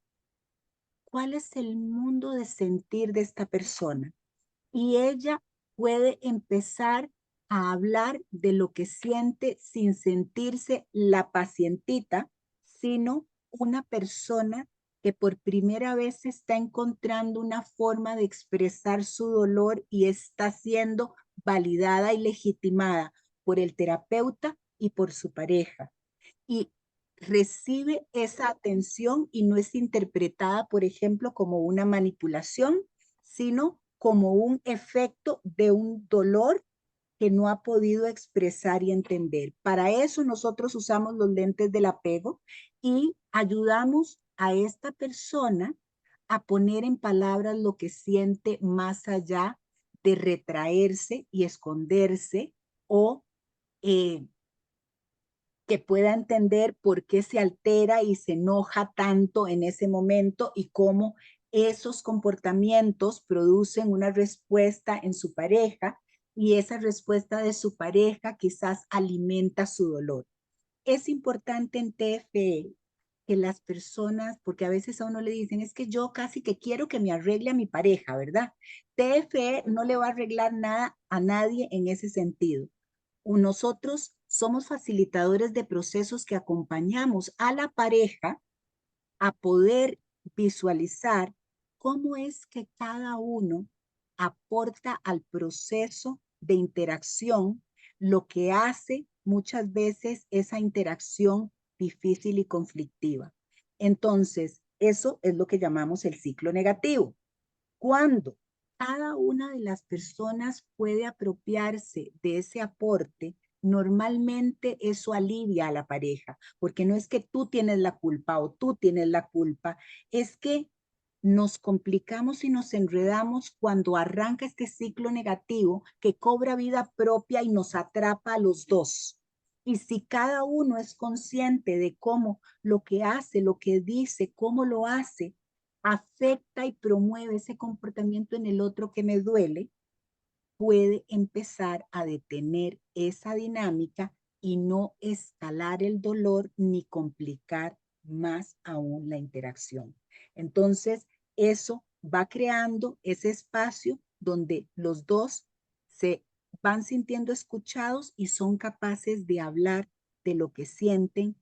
cuál es el mundo de sentir de esta persona. Y ella puede empezar a hablar de lo que siente sin sentirse la pacientita, sino una persona que por primera vez está encontrando una forma de expresar su dolor y está siendo validada y legitimada por el terapeuta y por su pareja. Y recibe esa atención y no es interpretada, por ejemplo, como una manipulación, sino como un efecto de un dolor que no ha podido expresar y entender. Para eso nosotros usamos los lentes del apego y ayudamos a esta persona a poner en palabras lo que siente más allá de retraerse y esconderse o que pueda entender por qué se altera y se enoja tanto en ese momento y cómo esos comportamientos producen una respuesta en su pareja y esa respuesta de su pareja quizás alimenta su dolor. Es importante en TFE que las personas, porque a veces a uno le dicen, es que yo casi que quiero que me arregle a mi pareja, ¿verdad? TFE no le va a arreglar nada a nadie en ese sentido. Nosotros somos facilitadores de procesos que acompañamos a la pareja a poder visualizar cómo es que cada uno aporta al proceso de interacción, lo que hace muchas veces esa interacción difícil y conflictiva. Entonces, eso es lo que llamamos el ciclo negativo. Cuando cada una de las personas puede apropiarse de ese aporte, normalmente eso alivia a la pareja, porque no es que tú tienes la culpa o tú tienes la culpa, es que nos complicamos y nos enredamos cuando arranca este ciclo negativo que cobra vida propia y nos atrapa a los dos. Y si cada uno es consciente de cómo lo que hace, lo que dice, cómo lo hace, afecta y promueve ese comportamiento en el otro que me duele, puede empezar a detener esa dinámica y no escalar el dolor ni complicar más aún la interacción. Entonces, eso va creando ese espacio donde los dos se van sintiendo escuchados y son capaces de hablar de lo que sienten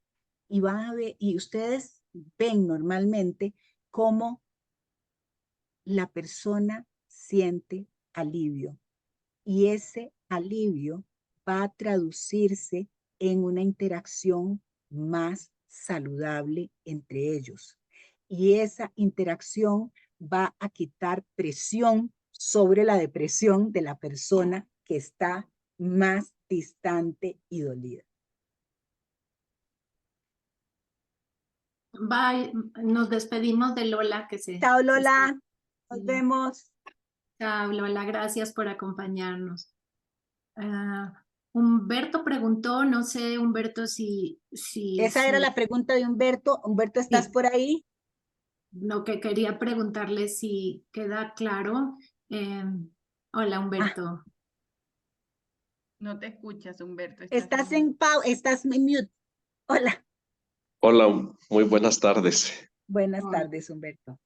y van a ver, y ustedes ven normalmente cómo la persona siente alivio y ese alivio va a traducirse en una interacción más saludable entre ellos. Y esa interacción va a quitar presión sobre la depresión de la persona que está más distante y dolida. Bye, nos despedimos de Lola que se... Chao, Lola. Nos vemos. Chao, Lola, gracias por acompañarnos. Humberto preguntó, no sé, Humberto, si Esa era la pregunta de Humberto. Humberto, ¿estás por ahí? Lo que quería preguntarle si queda claro. Hola, Humberto. No te escuchas, Humberto. Estás en mute. Hola. Hola, muy buenas tardes. Buenas tardes, Humberto.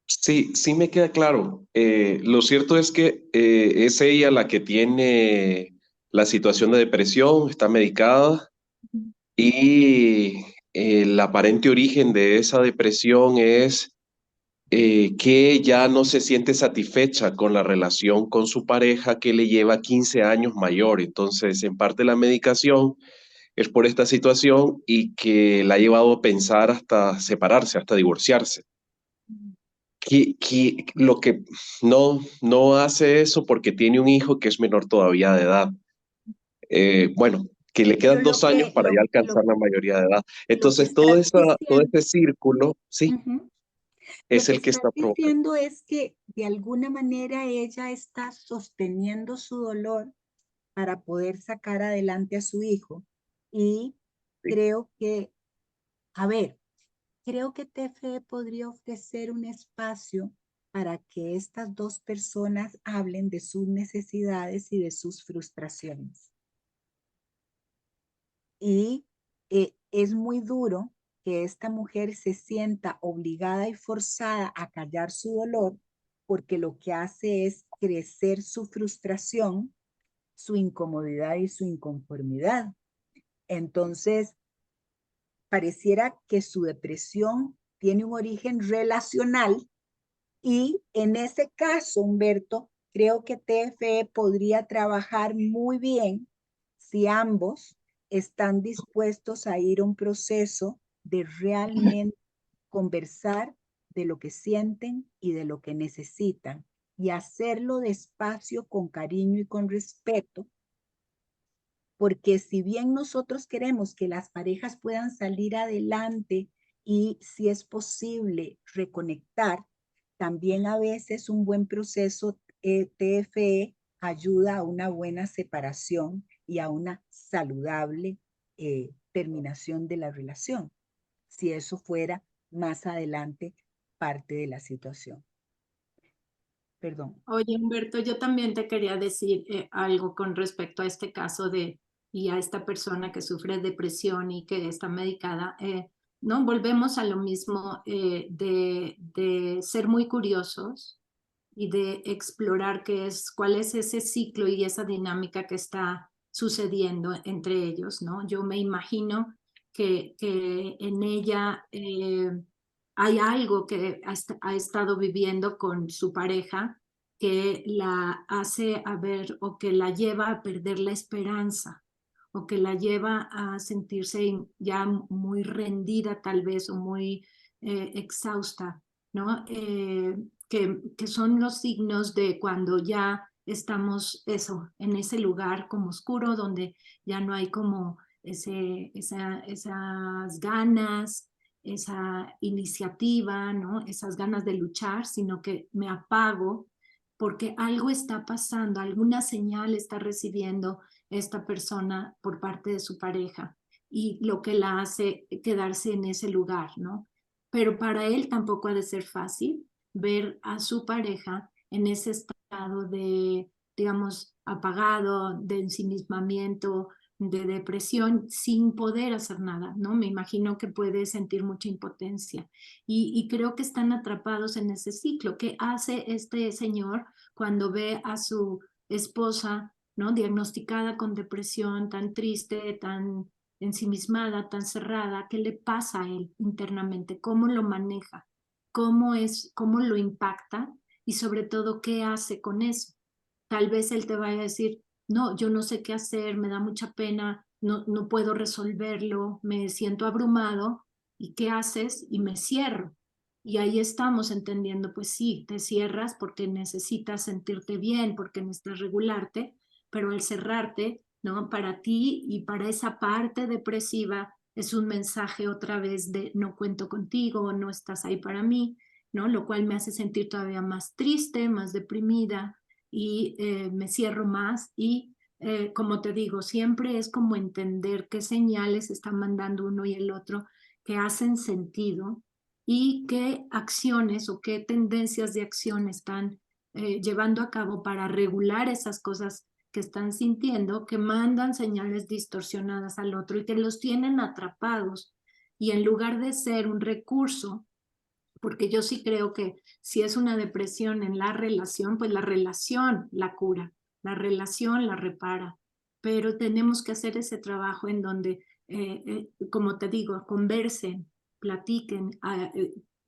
Sí, sí me queda claro. Lo cierto es que es ella la que tiene la situación de depresión, está medicada y el aparente origen de esa depresión es que ya no se siente satisfecha con la relación con su pareja que le lleva 15 años mayor. Entonces, en parte la medicación es por esta situación y que la ha llevado a pensar hasta separarse, hasta divorciarse. Lo que no hace eso porque tiene un hijo que es menor todavía de edad. Bueno, que le quedan 2 años para ya alcanzar la mayoría de edad. Entonces, todo ese círculo, sí, es Lo que el que estás está provocando. diciendo es que de alguna manera ella está sosteniendo su dolor para poder sacar adelante a su hijo. Y creo que, a ver, creo que TFE podría ofrecer un espacio para que estas dos personas hablen de sus necesidades y de sus frustraciones. Y es muy duro que esta mujer se sienta obligada y forzada a callar su dolor porque lo que hace es crecer su frustración, su incomodidad y su inconformidad. Entonces, pareciera que su depresión tiene un origen relacional y en ese caso, Humberto, creo que TFE podría trabajar muy bien si ambos están dispuestos a ir a un proceso de realmente conversar de lo que sienten y de lo que necesitan y hacerlo despacio, con cariño y con respeto, porque si bien nosotros queremos que las parejas puedan salir adelante y si es posible reconectar, también a veces un buen proceso TFE ayuda a una buena separación y a una saludable terminación de la relación, si eso fuera más adelante parte de la situación. Perdón. Oye, Humberto, yo también te quería decir algo con respecto a este caso y a esta persona que sufre depresión y que está medicada. ¿no? Volvemos a lo mismo de ser muy curiosos y de explorar cuál es ese ciclo y esa dinámica que está sucediendo entre ellos, ¿no? Yo me imagino que en ella hay algo que ha estado viviendo con su pareja que la hace a ver o que la lleva a perder la esperanza o que la lleva a sentirse ya muy rendida tal vez o muy exhausta, ¿no? Que son los signos de cuando ya estamos en ese lugar como oscuro donde ya no hay como esas ganas, esa iniciativa, ¿no? Esas ganas de luchar, sino que me apago porque algo está pasando, alguna señal está recibiendo esta persona por parte de su pareja y lo que la hace quedarse en ese lugar, ¿no? Pero para él tampoco ha de ser fácil ver a su pareja en ese estado de, digamos, apagado, de ensimismamiento, de depresión, sin poder hacer nada, ¿no? Me imagino que puede sentir mucha impotencia y creo que están atrapados en ese ciclo. ¿Qué hace este señor cuando ve a su esposa, ¿no? Diagnosticada con depresión, tan triste, tan ensimismada, tan cerrada? ¿Qué le pasa a él internamente? ¿Cómo lo maneja? ¿Cómo lo impacta? Y sobre todo, ¿qué hace con eso? Tal vez él te vaya a decir, no, yo no sé qué hacer, me da mucha pena, no puedo resolverlo, me siento abrumado. ¿Y qué haces? Y me cierro. Y ahí estamos entendiendo, pues sí, te cierras porque necesitas sentirte bien, porque necesitas regularte, pero al cerrarte, ¿no? Para ti y para esa parte depresiva es un mensaje otra vez de no cuento contigo, no estás ahí para mí, ¿no? Lo cual me hace sentir todavía más triste, más deprimida y me cierro más y como te digo, siempre es como entender qué señales están mandando uno y el otro que hacen sentido y qué acciones o qué tendencias de acción están llevando a cabo para regular esas cosas que están sintiendo, que mandan señales distorsionadas al otro y que los tienen atrapados. Y en lugar de ser un recurso, porque yo sí creo que si es una depresión en la relación, pues la relación la cura, la relación la repara, pero tenemos que hacer ese trabajo en donde, como te digo, conversen, platiquen,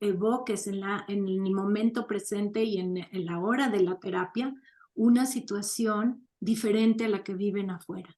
evoques en el momento presente y en la hora de la terapia una situación diferente a la que viven afuera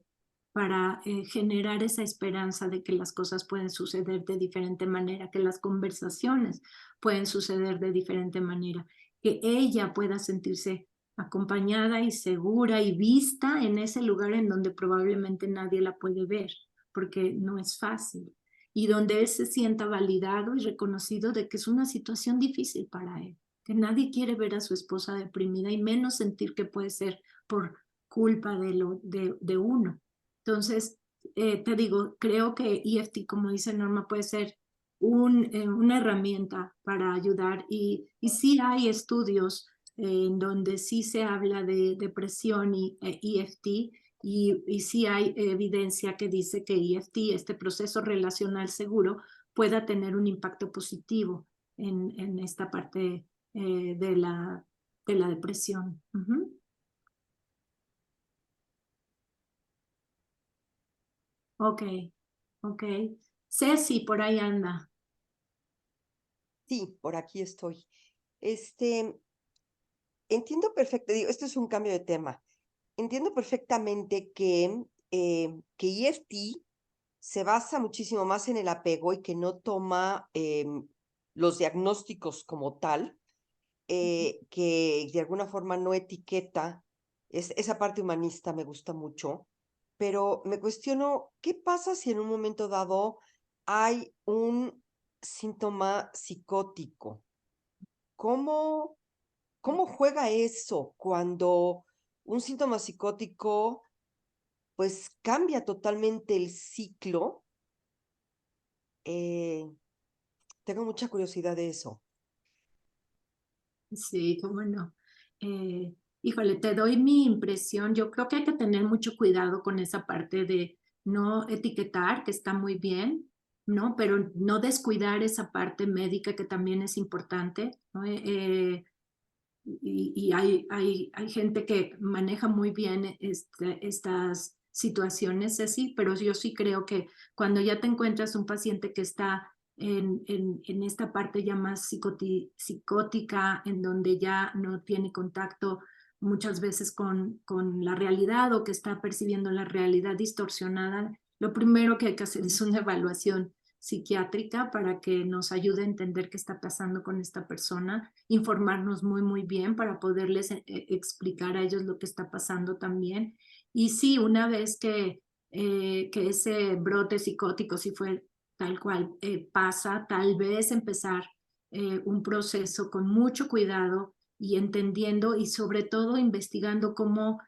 para generar esa esperanza de que las cosas pueden suceder de diferente manera, que las conversaciones pueden suceder de diferente manera, que ella pueda sentirse acompañada y segura y vista en ese lugar en donde probablemente nadie la puede ver, porque no es fácil, y donde él se sienta validado y reconocido de que es una situación difícil para él, que nadie quiere ver a su esposa deprimida y menos sentir que puede ser por culpa de uno. Entonces, te digo, creo que EFT, como dice Norma, puede ser una herramienta para ayudar y sí hay estudios en donde sí se habla de depresión y EFT y sí hay evidencia que dice que EFT, este proceso relacional seguro, pueda tener un impacto positivo en esta parte de la depresión. Uh-huh. Ok, ok. Ceci, por ahí anda. Sí, por aquí estoy. Entiendo perfecto, digo, esto es un cambio de tema. Entiendo perfectamente que EFT se basa muchísimo más en el apego y que no toma los diagnósticos como tal, que de alguna forma no etiqueta. Esa parte humanista me gusta mucho, pero me cuestiono, ¿qué pasa si en un momento dado hay un síntoma psicótico? ¿Cómo, cómo juega eso cuando un síntoma psicótico pues cambia totalmente el ciclo? Tengo mucha curiosidad de eso. Sí, cómo no. Híjole, te doy mi impresión. Yo creo que hay que tener mucho cuidado con esa parte de no etiquetar, que está muy bien, ¿no? Pero no descuidar esa parte médica que también es importante, ¿no? Y hay gente que maneja muy bien estas situaciones así, pero yo sí creo que cuando ya te encuentras un paciente que está en esta parte ya más psicótica, en donde ya no tiene contacto muchas veces con la realidad o que está percibiendo la realidad distorsionada, lo primero que hay que hacer es una evaluación psiquiátrica para que nos ayude a entender qué está pasando con esta persona, informarnos muy bien para poderles explicar a ellos lo que está pasando también. Y sí, una vez que ese brote psicótico, si fue tal cual, pasa, tal vez empezar un proceso con mucho cuidado y entendiendo y sobre todo investigando cómo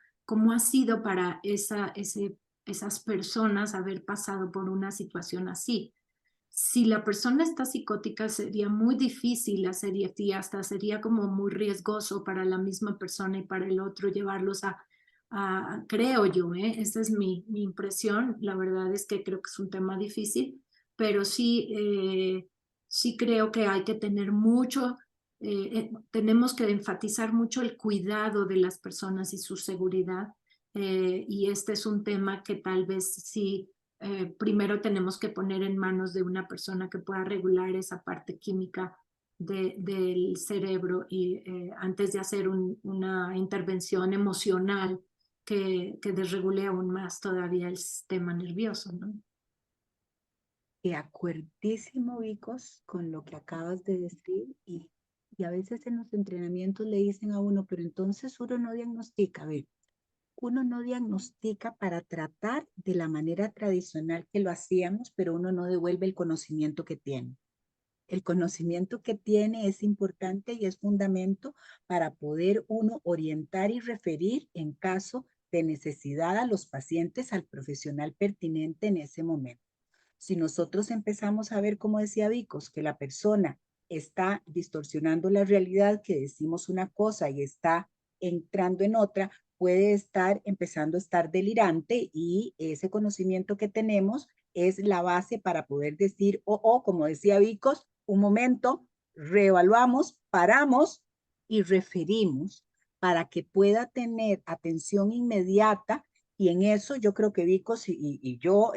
ha sido para esas personas haber pasado por una situación así. Si la persona está psicótica sería muy difícil hacer EFT, hasta sería como muy riesgoso para la misma persona y para el otro llevarlos creo yo, esa es mi impresión, la verdad es que creo que es un tema difícil, pero sí creo que hay que tener tenemos que enfatizar mucho el cuidado de las personas y su seguridad, y este es un tema que tal vez sí primero tenemos que poner en manos de una persona que pueda regular esa parte química del cerebro y antes de hacer una intervención emocional que desregule aún más todavía el sistema nervioso, ¿no? De acuerdísimo, Vicos, con lo que acabas de decir y a veces en los entrenamientos le dicen a uno, pero entonces uno no diagnostica. A ver, uno no diagnostica para tratar de la manera tradicional que lo hacíamos, pero uno no devuelve el conocimiento que tiene. El conocimiento que tiene es importante y es fundamento para poder uno orientar y referir en caso de necesidad a los pacientes al profesional pertinente en ese momento. Si nosotros empezamos a ver, como decía Vicos, que la persona está distorsionando la realidad, que decimos una cosa y está entrando en otra, puede estar empezando a estar delirante y ese conocimiento que tenemos es la base para poder decir, como decía Vicos, un momento, reevaluamos, paramos y referimos para que pueda tener atención inmediata y en eso yo creo que Vicos y yo,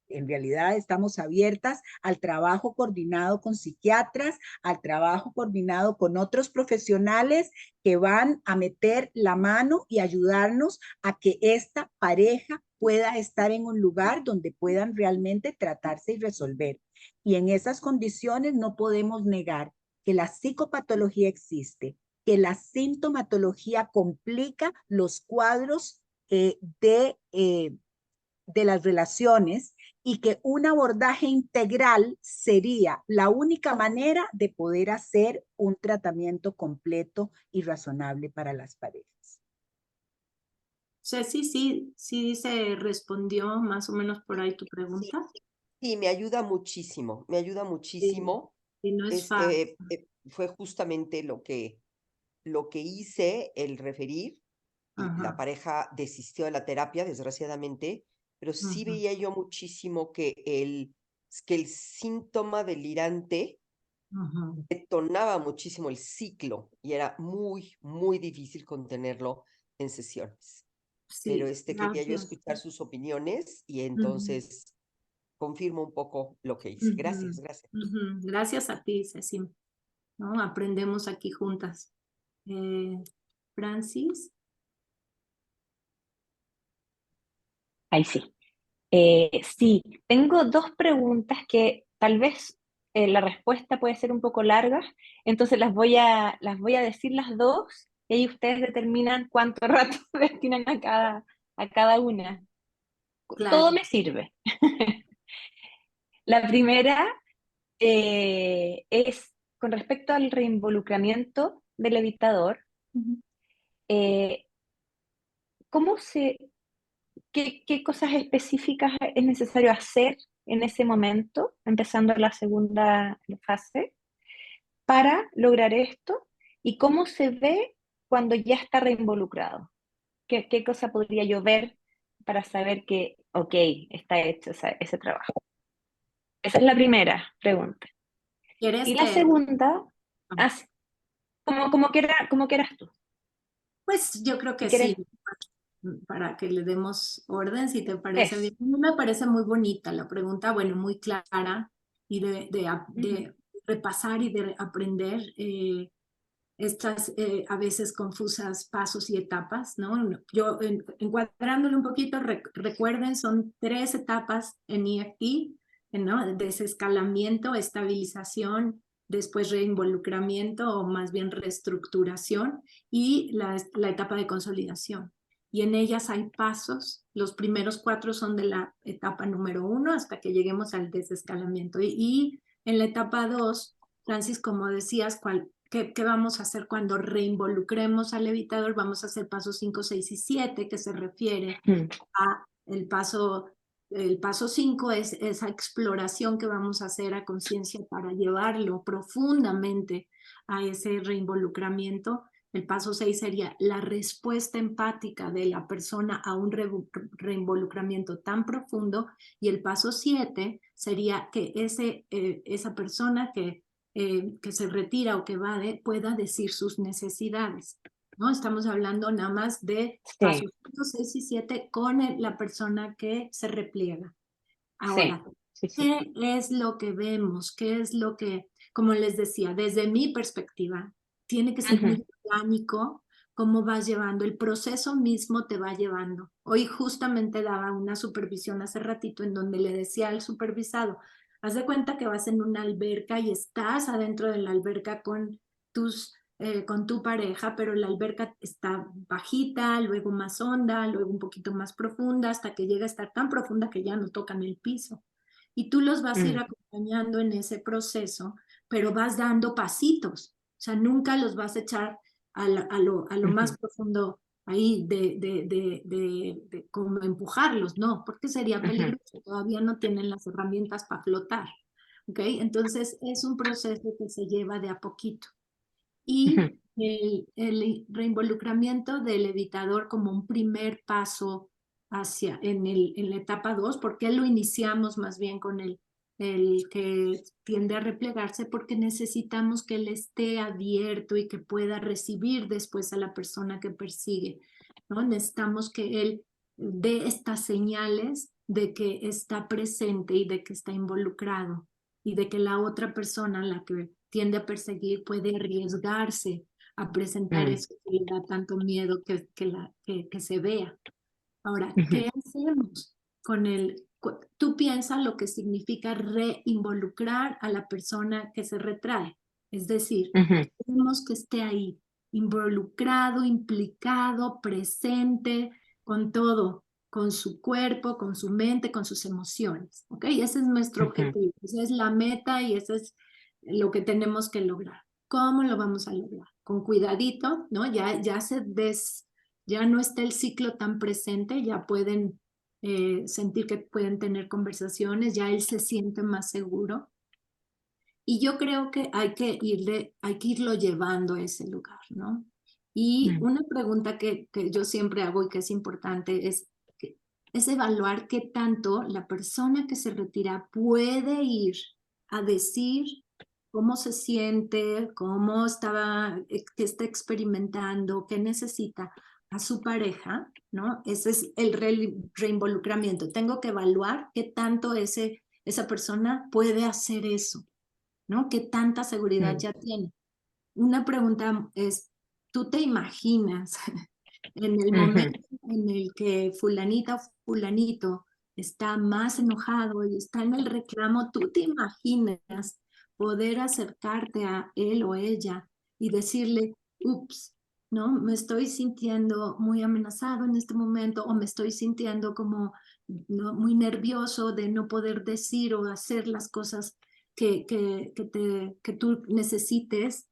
en realidad estamos abiertas al trabajo coordinado con psiquiatras, al trabajo coordinado con otros profesionales que van a meter la mano y ayudarnos a que esta pareja pueda estar en un lugar donde puedan realmente tratarse y resolver. Y en esas condiciones no podemos negar que la psicopatología existe, que la sintomatología complica los cuadros de las relaciones y que un abordaje integral sería la única manera de poder hacer un tratamiento completo y razonable para las parejas. Ceci, sí se respondió más o menos por ahí tu pregunta. Sí, me ayuda muchísimo, me ayuda muchísimo. Sí, no es fácil. Fue justamente lo que hice, el referir, y la Ajá, pareja desistió de la terapia, desgraciadamente, pero sí ajá, veía yo muchísimo que el síntoma delirante ajá. detonaba muchísimo el ciclo y era muy difícil contenerlo en sesiones. Pero Sí, quería yo gracias. escuchar sus opiniones y Ujú, entonces confirmo un poco lo que hice. ujú, Gracias, gracias. ujú. Gracias a ti, Ceci, ¿no? Aprendemos aquí juntas. Francis. Ahí sí. Sí, tengo dos preguntas que tal vez la respuesta puede ser un poco larga, entonces las voy a decir las dos y ahí ustedes determinan cuánto rato destinan a cada una. Todo Claro. me sirve. La primera es con respecto al reinvolucramiento del evitador. eh, ¿Cómo qué cosas específicas es necesario hacer en ese momento, empezando la segunda fase, para lograr esto? ¿Y cómo se ve cuando ya está reinvolucrado? ¿Qué cosa podría yo ver para saber que, ok, está hecho ese trabajo? Esa es la primera pregunta. ¿Quieres Y la que, segunda, sí, como quieras tú. pues yo creo Si que quieres, sí, para que le demos orden, si te parece bien. eso. A mí me parece muy bonita la pregunta, bueno, muy clara y Ujú. de repasar y de aprender estas a veces confusas pasos y etapas, ¿no? Yo encuadrándolo un poquito, recuerden, son 3 etapas en EFT, ¿no? Desescalamiento, estabilización, después reinvolucramiento o más bien reestructuración y la etapa de consolidación. Y en ellas hay pasos, los primeros 4 son de la etapa número 1 hasta que lleguemos al desescalamiento. Y en la etapa 2, Francis, como decías, ¿qué vamos a hacer cuando reinvolucremos al evitador? Vamos a hacer pasos 5, 6 y 7, que se refiere a el paso 5 es esa exploración que vamos a hacer a conciencia para llevarlo profundamente a ese reinvolucramiento. El paso 6 sería la respuesta empática de la persona a un reinvolucramiento tan profundo, y el paso 7 sería que esa persona que se retira o que evade pueda decir sus necesidades, ¿no? Estamos hablando nada más de pasos 5, 6 y 7 con la persona que se repliega. Ahora, Sí. ¿qué es lo que vemos? ¿Qué es lo que, como les decía, desde mi perspectiva, tiene que ser muy orgánico cómo vas llevando? El proceso mismo te va llevando. Hoy justamente daba una supervisión hace ratito en donde le decía al supervisado, haz de cuenta que vas en una alberca y estás adentro de la alberca con tu pareja, pero la alberca está bajita, luego más honda, luego un poquito más profunda, hasta que llega a estar tan profunda que ya no tocan el piso. Y tú los vas a ir acompañando en ese proceso, pero vas dando pasitos. O sea, nunca los vas a echar a lo más profundo ahí de como empujarlos, no, porque sería peligroso. Todavía no tienen las herramientas para flotar. ¿Ok? Entonces es un proceso que se lleva de a poquito. Y el reinvolucramiento del evitador como un primer paso en la etapa 2, ¿por qué lo iniciamos más bien con el que tiende a replegarse? Porque necesitamos que él esté abierto y que pueda recibir después a la persona que persigue, ¿no? Necesitamos que él dé estas señales de que está presente y de que está involucrado y de que la otra persona, la que tiende a perseguir, puede arriesgarse a presentar eso que le da tanto miedo que se vea. Ahora, ¿qué hacemos con tú piensas lo que significa reinvolucrar a la persona que se retrae? Es decir, queremos que esté ahí, involucrado, implicado, presente, con todo, con su cuerpo, con su mente, con sus emociones. ¿Ok? Ese es nuestro objetivo, esa es la meta y eso es lo que tenemos que lograr. ¿Cómo lo vamos a lograr? Con cuidadito, ¿no? Ya no está el ciclo tan presente, ya pueden sentir que pueden tener conversaciones, ya él se siente más seguro. Y yo creo que hay que irlo llevando a ese lugar, ¿no? Y una pregunta que yo siempre hago y que es importante es evaluar qué tanto la persona que se retira puede ir a decir cómo se siente, qué está experimentando, qué necesita a su pareja, ¿no? Ese es el reinvolucramiento. Tengo que evaluar qué tanto esa persona puede hacer eso, ¿no? ¿Qué tanta seguridad ya tiene? Una pregunta es, ¿tú te imaginas en el momento en el que fulanita o fulanito está más enojado y está en el reclamo, tú te imaginas poder acercarte a él o ella y decirle, ups, ¿no? Me estoy sintiendo muy amenazado en este momento o me estoy sintiendo como, ¿no?, muy nervioso de no poder decir o hacer las cosas que tú necesites.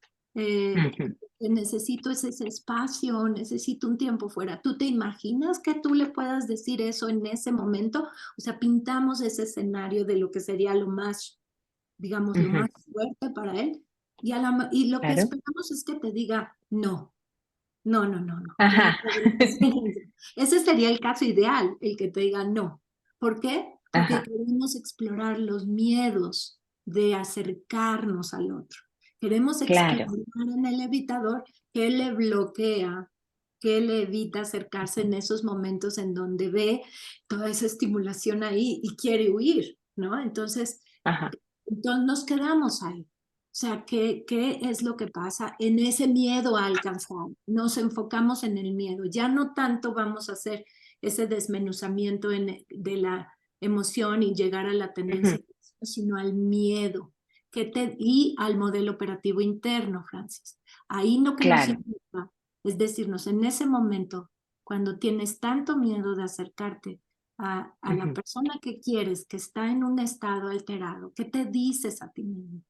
Necesito ese espacio, necesito un tiempo fuera. ¿Tú te imaginas que tú le puedas decir eso en ese momento? O sea, pintamos ese escenario de lo que sería lo más, digamos, lo más fuerte para él. Y lo que esperamos es que te diga, no, no, no, no, no. Yo no podría hacer eso. Ese sería el caso ideal, el que te diga no. ¿Por qué? porque Ajá. queremos explorar los miedos de acercarnos al otro. Queremos Claro. explorar en el evitador qué le bloquea, qué le evita acercarse en esos momentos en donde ve toda esa estimulación ahí y quiere huir, ¿no? Entonces Ajá. nos quedamos ahí. O sea, ¿qué es lo que pasa en ese miedo a alcanzar? Nos enfocamos en el miedo. Ya no tanto vamos a hacer ese desmenuzamiento de la emoción y llegar a la tendencia, sino al miedo y al modelo operativo interno, Francis. Ahí lo que nos Claro. importa es decirnos, en ese momento, cuando tienes tanto miedo de acercarte a la persona que quieres, que está en un estado alterado, ¿qué te dices a ti mismo?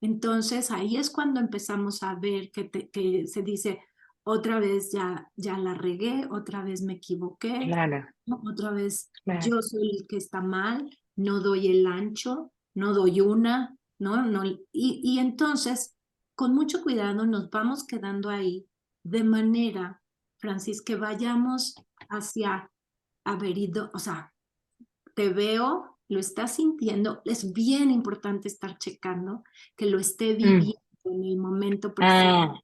Entonces ahí es cuando empezamos a ver que se dice, otra vez ya la regué, otra vez me equivoqué, Claro. ¿no? Otra vez Claro. yo soy el que está mal, no doy el ancho, no doy una, ¿no? Y entonces, con mucho cuidado nos vamos quedando ahí, de manera, Francis, que vayamos hacia haber ido, o sea, te veo, lo estás sintiendo, es bien importante estar checando que lo esté viviendo en el momento presente,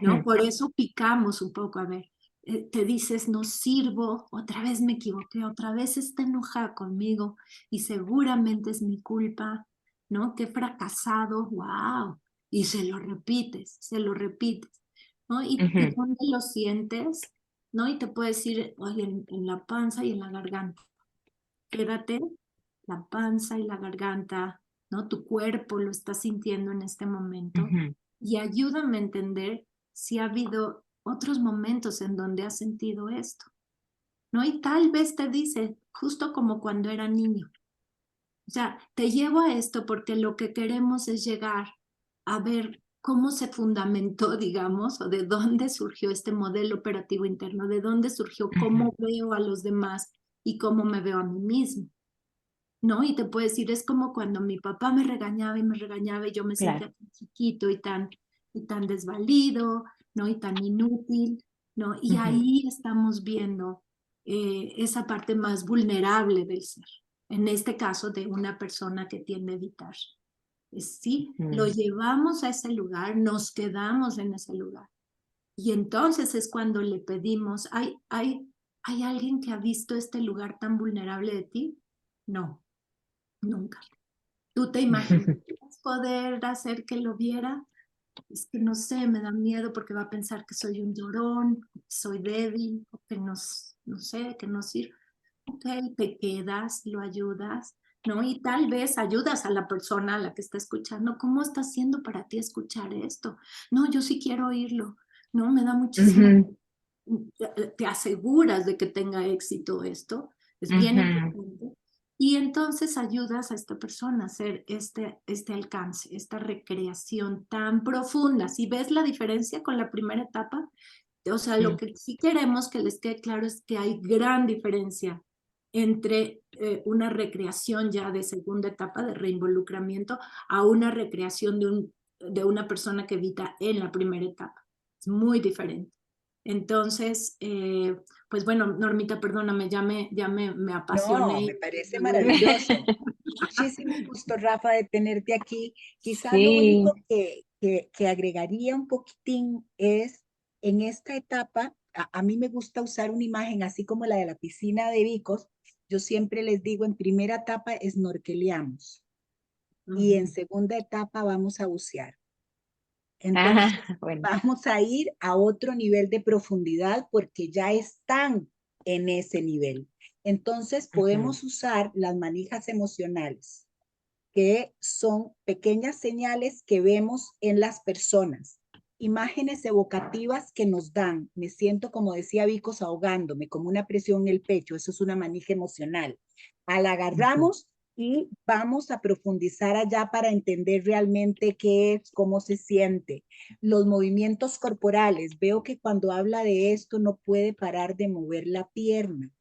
¿no? Por eso picamos un poco, a ver, te dices, no sirvo, otra vez me equivoqué, otra vez está enojada conmigo y seguramente es mi culpa, ¿no? Que he fracasado, wow, y se lo repites, ¿no? Y dónde lo sientes, ¿no? Y te puedes decir, oye, en la panza y en la garganta. Quédate, la panza y la garganta, ¿no? Tu cuerpo lo está sintiendo en este momento y ayúdame a entender si ha habido otros momentos en donde has sentido esto, ¿no? Y tal vez te dice, justo como cuando era niño. O sea, te llevo a esto porque lo que queremos es llegar a ver cómo se fundamentó, digamos, o de dónde surgió este modelo operativo interno, de dónde surgió cómo veo a los demás y cómo me veo a mí mismo. ¿No? Y te puedo decir, es como cuando mi papá me regañaba y yo me Claro. sentía tan chiquito y tan desvalido, ¿no? Y tan inútil, ¿no? Y ahí estamos viendo esa parte más vulnerable del ser. En este caso, de una persona que tiende a evitar. Sí, lo llevamos a ese lugar, nos quedamos en ese lugar. Y entonces es cuando le pedimos, ¿hay alguien que ha visto este lugar tan vulnerable de ti? No. Nunca. ¿Tú te imaginas poder hacer que lo viera? Es que no sé, me da miedo porque va a pensar que soy un llorón, que soy débil, o que no sé, que no sirve. Ok, te quedas, lo ayudas, ¿no? Y tal vez ayudas a la persona a la que está escuchando. ¿Cómo está haciendo para ti escuchar esto? No, yo sí quiero oírlo, ¿no? Me da muchísimo. Te aseguras de que tenga éxito esto, es bien importante. Y entonces ayudas a esta persona a hacer este alcance, esta recreación tan profunda. Si ves la diferencia con la primera etapa, o sea, lo que sí queremos que les quede claro es que hay gran diferencia entre una recreación ya de segunda etapa de reinvolucramiento a una recreación de una persona que evita en la primera etapa. Es muy diferente. Entonces, pues bueno, Normita, perdóname, ya me apasioné. No, me parece maravilloso. Muchísimo gusto, Rafa, de tenerte aquí. Quizás lo Sí. único que agregaría un poquitín es, en esta etapa, a mí me gusta usar una imagen así como la de la piscina de Vicos. Yo siempre les digo, en primera etapa snorkeleamos y en segunda etapa vamos a bucear. Entonces, Bueno. vamos a ir a otro nivel de profundidad porque ya están en ese nivel. Entonces, podemos usar las manijas emocionales, que son pequeñas señales que vemos en las personas, imágenes evocativas que nos dan. Me siento, como decía Vicos, ahogándome, como una presión en el pecho. Eso es una manija emocional. La agarramos y vamos a profundizar allá para entender realmente qué es, cómo se siente. Los movimientos corporales. Veo que cuando habla de esto no puede parar de mover la pierna.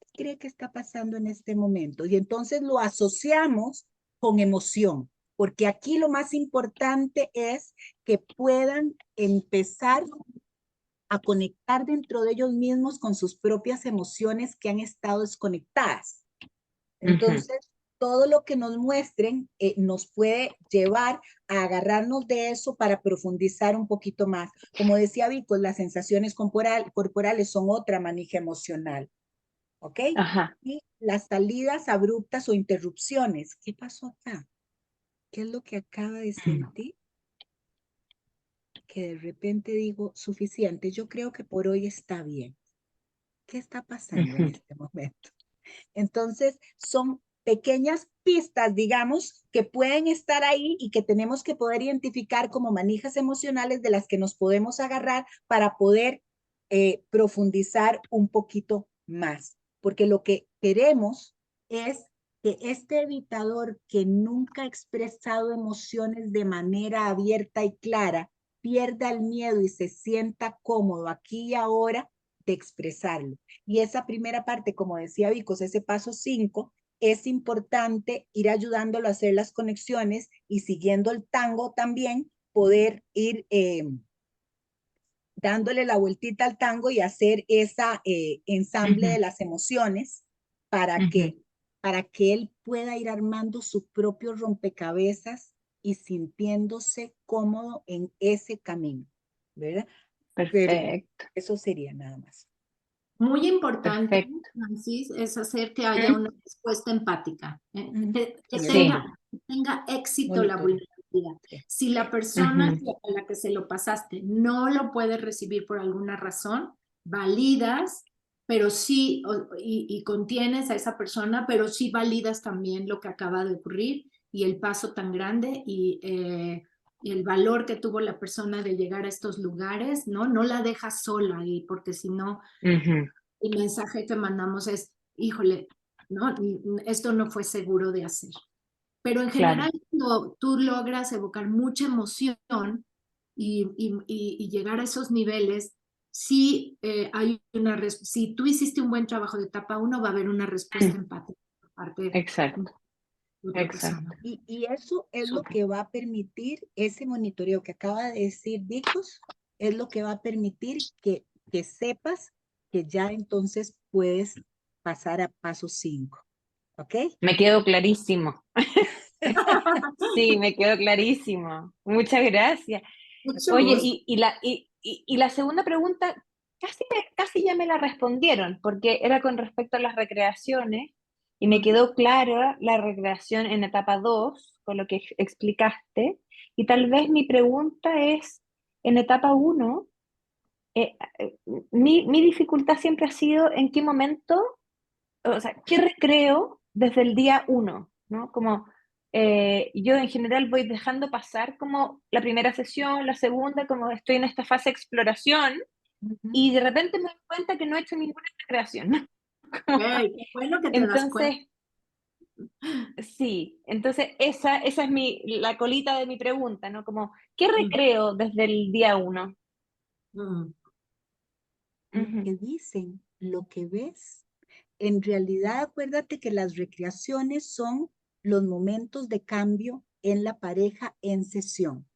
¿Qué cree que está pasando en este momento? Y entonces lo asociamos con emoción, porque aquí lo más importante es que puedan empezar a conectar dentro de ellos mismos con sus propias emociones que han estado desconectadas. Entonces, todo lo que nos muestren nos puede llevar a agarrarnos de eso para profundizar un poquito más. Como decía Vico, las sensaciones corporales son otra manija emocional, ¿ok? Ajá. Y las salidas abruptas o interrupciones. ¿Qué pasó acá? ¿Qué es lo que acaba de sentir? Que de repente digo, suficiente, yo creo que por hoy está bien. ¿Qué está pasando en este momento? Entonces, son pequeñas pistas, digamos, que pueden estar ahí y que tenemos que poder identificar como manijas emocionales de las que nos podemos agarrar para poder profundizar un poquito más. Porque lo que queremos es que este evitador que nunca ha expresado emociones de manera abierta y clara, pierda el miedo y se sienta cómodo aquí y ahora de expresarlo. Y esa primera parte, como decía Vicos, ese paso 5, es importante ir ayudándolo a hacer las conexiones y siguiendo el tango también, poder ir dándole la vueltita al tango y hacer esa ensamble de las emociones para que él pueda ir armando su propio rompecabezas y sintiéndose cómodo en ese camino, ¿verdad? Pero Perfecto, eso sería nada más. Muy importante, perfecto. Francis, es hacer que haya una respuesta empática, que Sí. tenga éxito la Monitoreo. vulnerabilidad. Sí. Si la persona a la que se lo pasaste no lo puede recibir por alguna razón, validas, pero sí, y contienes a esa persona, pero sí validas también lo que acaba de ocurrir y el paso tan grande y el valor que tuvo la persona de llegar a estos lugares, ¿no? No la dejas sola ahí, porque si no, el mensaje que mandamos es, híjole, ¿no? Esto no fue seguro de hacer. Pero en general, cuando tú logras evocar mucha emoción y llegar a esos niveles, sí hay si tú hiciste un buen trabajo de etapa 1, va a haber una respuesta empática por parte Exacto, de otra exacto. persona. Y eso es lo Súper. que va a permitir, ese monitoreo que acaba de decir Vicos, es lo que va a permitir que sepas que ya entonces puedes pasar a paso 5, ¿ok? Me quedó clarísimo. Sí, me quedó clarísimo. Muchas gracias. Mucho Oye, gusto. y la segunda pregunta, casi ya me la respondieron, porque era con respecto a las recreaciones, y me quedó clara la recreación en etapa 2, con lo que explicaste, y tal vez mi pregunta es, en etapa 1, mi dificultad siempre ha sido en qué momento, o sea, qué recreo desde el día 1, ¿no? Como yo en general voy dejando pasar como la primera sesión, la segunda, como estoy en esta fase de exploración, y de repente me doy cuenta que no he hecho ninguna recreación, ¿no? Hey, qué bueno que te das cuenta. Entonces, sí, entonces esa es la colita de mi pregunta, ¿no? Como, ¿qué recreo desde el día 1? Lo que dicen, lo que ves. En realidad, acuérdate que las recreaciones son los momentos de cambio en la pareja en sesión.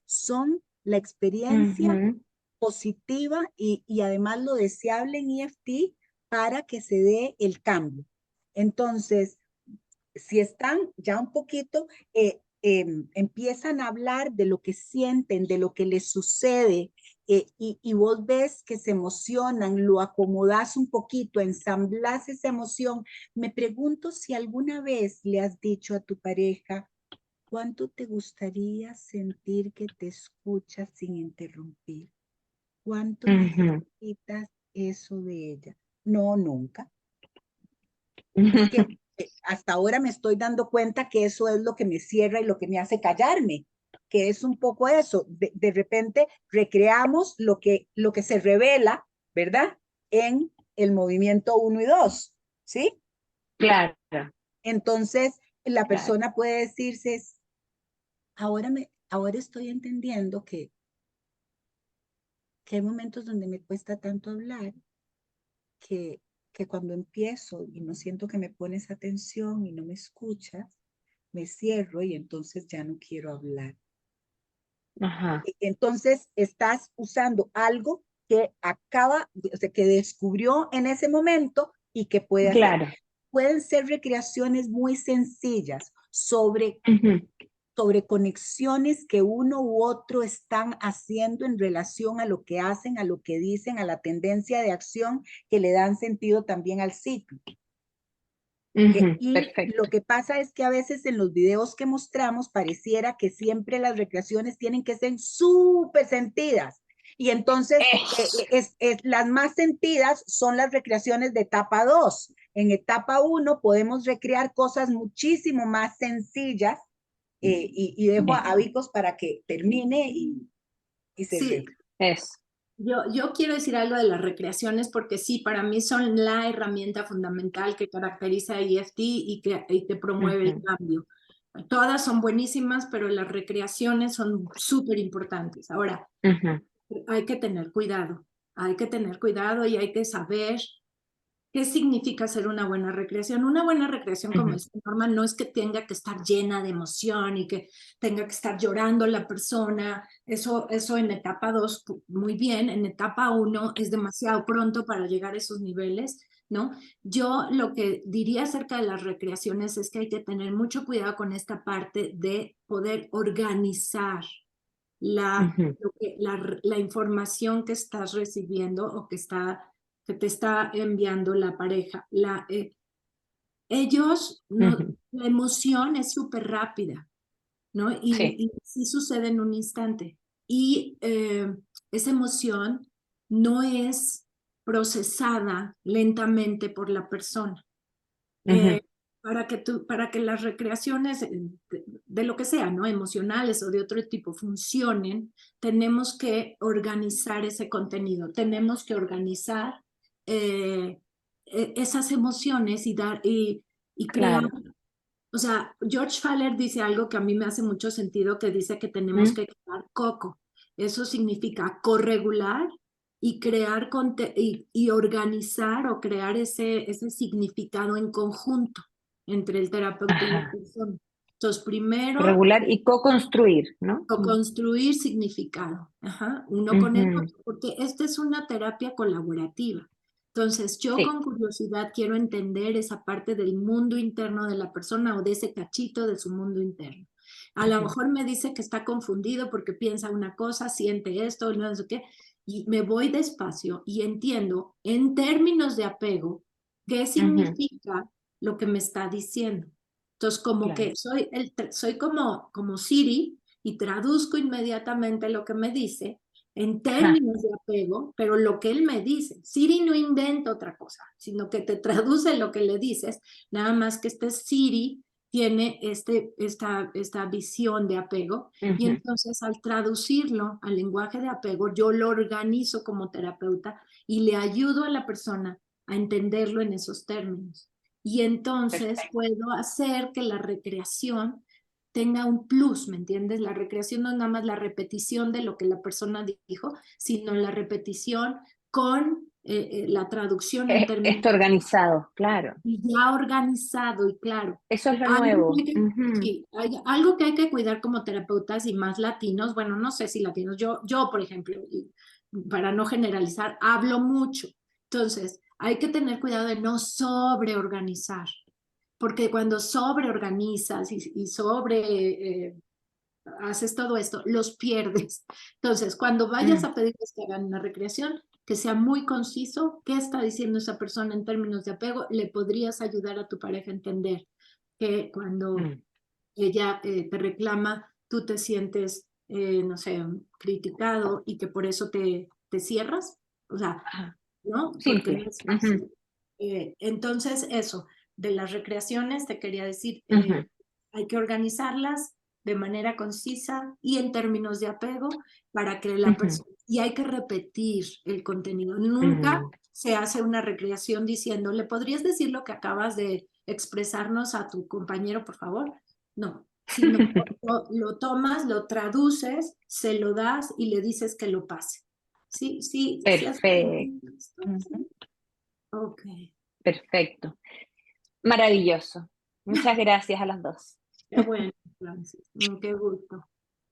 Son la experiencia positiva y además lo deseable en EFT para que se dé el cambio. Entonces, si están ya un poquito, empiezan a hablar de lo que sienten, de lo que les sucede, y vos ves que se emocionan, lo acomodás un poquito, ensamblas esa emoción. Me pregunto si alguna vez le has dicho a tu pareja, ¿cuánto te gustaría sentir que te escuchas sin interrumpir? ¿Cuánto necesitas eso de ella? No, nunca. Es que hasta ahora me estoy dando cuenta que eso es lo que me cierra y lo que me hace callarme, que es un poco eso. De repente recreamos lo que se revela, ¿verdad? En el movimiento 1 y 2, ¿sí? Claro, Entonces, la claro. persona puede decirse, ahora estoy entendiendo que hay momentos donde me cuesta tanto hablar, que cuando empiezo y no siento que me pones atención y no me escuchas, me cierro y entonces ya no quiero hablar. Ajá. Entonces estás usando algo que acaba, o sea, que descubrió en ese momento y que puede hacer. Claro. pueden ser recreaciones muy sencillas sobre conexiones que uno u otro están haciendo en relación a lo que hacen, a lo que dicen, a la tendencia de acción que le dan sentido también al ciclo. Y Perfecto. lo que pasa es que a veces en los videos que mostramos pareciera que siempre las recreaciones tienen que ser súper sentidas. Y entonces las más sentidas son las recreaciones de etapa 2. En etapa 1 podemos recrear cosas muchísimo más sencillas y dejo a Vicos para que termine y se Sí, Eso. yo quiero decir algo de las recreaciones porque sí, para mí son la herramienta fundamental que caracteriza a EFT y que promueve el cambio. Todas son buenísimas, pero las recreaciones son súper importantes. Ahora, hay que tener cuidado y hay que saber qué significa hacer una buena recreación. Una buena recreación, como dice Norma, no es que tenga que estar llena de emoción y que tenga que estar llorando la persona. Eso en etapa 2, muy bien. En etapa 1 es demasiado pronto para llegar a esos niveles, ¿no? Yo lo que diría acerca de las recreaciones es que hay que tener mucho cuidado con esta parte de poder organizar la información que estás recibiendo o que te está enviando la pareja. Ellos, la emoción es súper rápida, ¿no? Y sí sucede en un instante. Y esa emoción no es procesada lentamente por la persona. Para que las recreaciones de lo que sea, ¿no? Emocionales o de otro tipo funcionen, tenemos que organizar ese contenido, tenemos que organizar esas emociones y crear. O sea, George Faller dice algo que a mí me hace mucho sentido, que dice que tenemos que crear coco. Eso significa corregular y crear y organizar o crear ese significado en conjunto entre el terapeuta y la persona. Entonces, primero, Regular y co-construir, ¿no? construir significado, uno con el otro, porque esta es una terapia colaborativa. Entonces, yo con curiosidad quiero entender esa parte del mundo interno de la persona o de ese cachito de su mundo interno. A lo mejor me dice que está confundido porque piensa una cosa, siente esto, no sé qué, y me voy despacio y entiendo en términos de apego qué significa lo que me está diciendo. Entonces, como que soy como Siri y traduzco inmediatamente lo que me dice en términos de apego, pero lo que él me dice. Siri no inventa otra cosa, sino que te traduce lo que le dices, nada más que este Siri tiene esta visión de apego y entonces al traducirlo al lenguaje de apego, yo lo organizo como terapeuta y le ayudo a la persona a entenderlo en esos términos. Y entonces puedo hacer que la recreación tenga un plus, ¿me entiendes? La recreación no es nada más la repetición de lo que la persona dijo, sino la repetición con la traducción en términos. Esto organizado, claro. Y ya organizado y claro. Eso es lo nuevo. Sí, hay algo que hay que cuidar como terapeutas y más latinos, bueno, no sé si latinos, yo por ejemplo, para no generalizar, hablo mucho. Entonces, hay que tener cuidado de no sobreorganizar, porque cuando sobreorganizas y haces todo esto, los pierdes. Entonces, cuando vayas a pedirles que hagan una recreación, que sea muy conciso, qué está diciendo esa persona en términos de apego, le podrías ayudar a tu pareja a entender que cuando ella te reclama, tú te sientes, no sé, criticado y que por eso te cierras, o sea, ¿no? Porque no es fácil. Entonces, eso, de las recreaciones, te quería decir, hay que organizarlas de manera concisa y en términos de apego para que la persona, y hay que repetir el contenido. Nunca se hace una recreación diciendo, ¿le podrías decir lo que acabas de expresarnos a tu compañero, por favor? No, sino lo tomas, lo traduces, se lo das y le dices que lo pase. Sí. Perfecto. Ok. Perfecto. Maravilloso. Muchas gracias a las dos. Qué bueno, Francis. Qué gusto.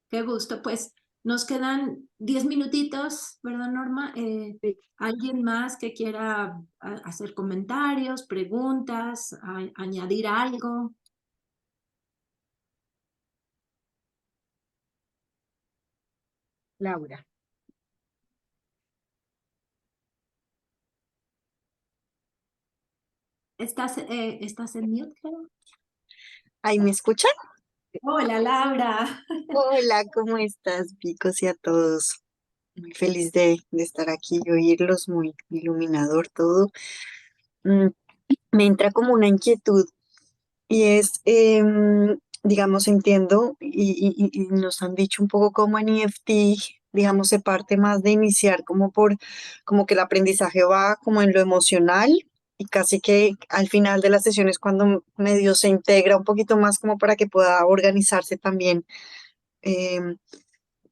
Qué gusto. Pues Nos quedan 10 minutitos, ¿verdad, Norma? Sí. ¿Alguien más que quiera hacer comentarios, preguntas, añadir algo? Laura. ¿Estás en mute, creo? ¿Ahí me escuchan? Hola, Laura. Hola, ¿cómo estás, Vicos, y a todos? Muy feliz de estar aquí y oírlos, muy iluminador todo. Mm, Me entra como una inquietud y es, digamos, entiendo y nos han dicho un poco como en EFT, digamos, se parte más de iniciar como que el aprendizaje va como en lo emocional y casi que al final de las sesiones cuando medio se integra un poquito más como para que pueda organizarse también. Em,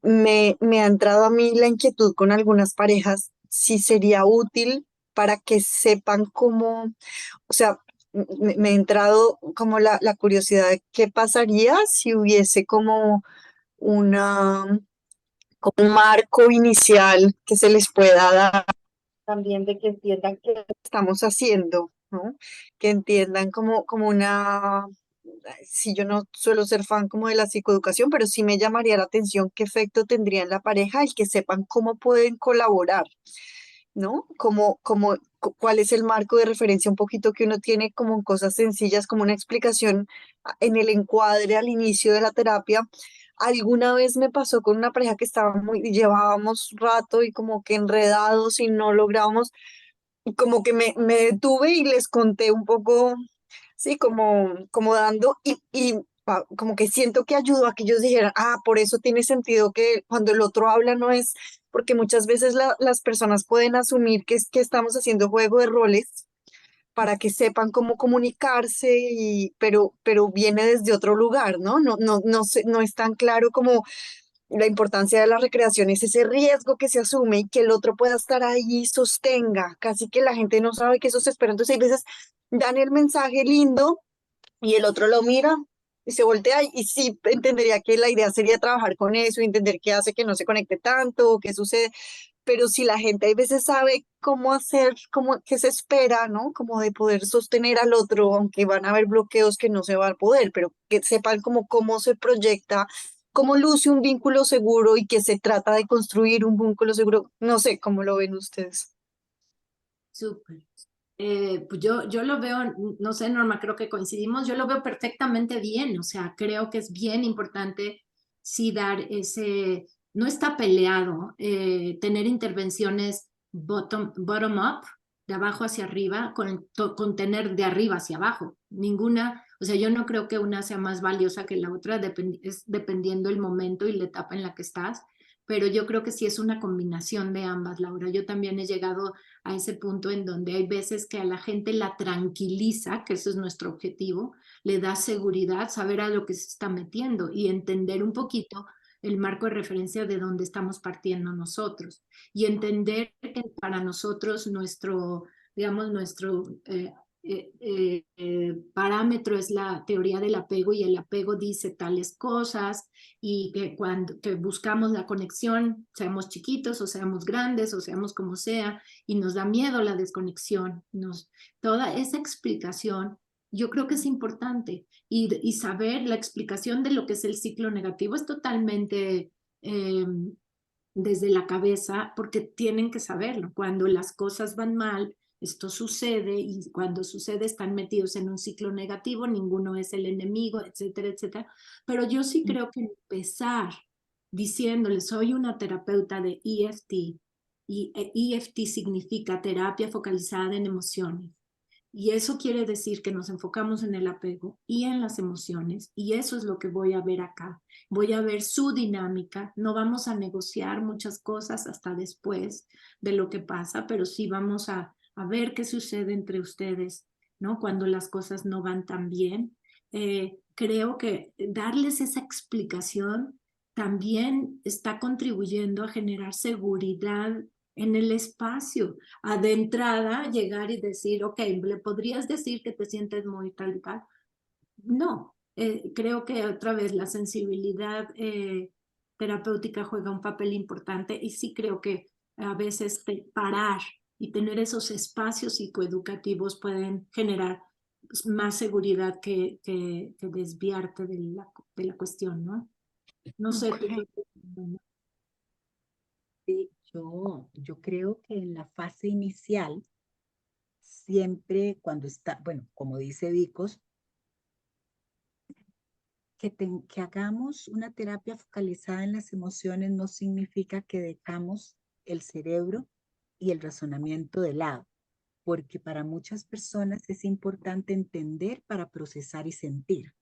me ha entrado a mí la inquietud con algunas parejas si sería útil para que sepan cómo, o sea, me ha entrado como la curiosidad de qué pasaría si hubiese como como un marco inicial que se les pueda dar también de que entiendan qué estamos haciendo, ¿no? Que entiendan como una, si yo no suelo ser fan como de la psicoeducación, pero sí me llamaría la atención qué efecto tendría en la pareja el que sepan cómo pueden colaborar, ¿no? Cuál es el marco de referencia un poquito que uno tiene como en cosas sencillas, como una explicación en el encuadre al inicio de la terapia. Alguna vez me pasó con una pareja que llevábamos rato y como que enredados y no lográbamos, y como que me detuve y les conté un poco, sí, como dando, como que siento que ayudó a que ellos dijeran, ah, por eso tiene sentido que cuando el otro habla no es, porque muchas veces las personas pueden asumir que es que estamos haciendo juego de roles para que sepan cómo comunicarse, pero viene desde otro lugar, ¿no? No es tan claro como la importancia de la recreación es ese riesgo que se asume y que el otro pueda estar ahí y sostenga. Casi que la gente no sabe que eso se espera. Entonces, hay veces dan el mensaje lindo y el otro lo mira y se voltea y sí entendería que la idea sería trabajar con eso, entender qué hace que no se conecte tanto, qué sucede. Pero si la gente a veces sabe cómo hacer, qué se espera, ¿no? Como de poder sostener al otro, aunque van a haber bloqueos que no se va a poder, pero que sepan cómo se proyecta, cómo luce un vínculo seguro y que se trata de construir un vínculo seguro. No sé cómo lo ven ustedes. Súper. Pues yo lo veo, no sé, Norma, creo que coincidimos, yo lo veo perfectamente bien, o sea, creo que es bien importante sí dar ese, no está peleado, tener intervenciones bottom up, de abajo hacia arriba, con tener de arriba hacia abajo, ninguna, o sea, yo no creo que una sea más valiosa que la otra, es dependiendo el momento y la etapa en la que estás, pero yo creo que sí es una combinación de ambas, Laura. Yo también he llegado a ese punto en donde hay veces que a la gente la tranquiliza, que eso es nuestro objetivo, le da seguridad, saber a lo que se está metiendo y entender un poquito el marco de referencia de donde estamos partiendo nosotros y entender que para nosotros nuestro, digamos, nuestro parámetro es la teoría del apego y el apego dice tales cosas y que cuando que buscamos la conexión, seamos chiquitos o seamos grandes o seamos como sea, y nos da miedo la desconexión, toda esa explicación yo creo que es importante y saber la explicación de lo que es el ciclo negativo es totalmente desde la cabeza porque tienen que saberlo. Cuando las cosas van mal, esto sucede y cuando sucede están metidos en un ciclo negativo, ninguno es el enemigo, etcétera, etcétera. Pero yo sí creo que empezar diciéndole, soy una terapeuta de EFT y EFT significa terapia focalizada en emociones. Y eso quiere decir que nos enfocamos en el apego y en las emociones, y eso es lo que voy a ver acá. Voy a ver su dinámica, no vamos a negociar muchas cosas hasta después de lo que pasa, pero sí vamos a ver qué sucede entre ustedes, ¿no? Cuando las cosas no van tan bien. Creo que darles esa explicación también está contribuyendo a generar seguridad en el espacio, de entrada llegar y decir, ok, ¿le podrías decir que te sientes muy tal y tal? No, creo que otra vez la sensibilidad terapéutica juega un papel importante y sí creo que a veces parar y tener esos espacios psicoeducativos pueden generar más seguridad que desviarte de la cuestión, ¿no? No sé, tú qué opinas. Sí, yo creo que en la fase inicial, siempre cuando está, bueno, como dice Vicos, que hagamos una terapia focalizada en las emociones no significa que dejamos el cerebro y el razonamiento de lado, porque para muchas personas es importante entender para procesar y sentir.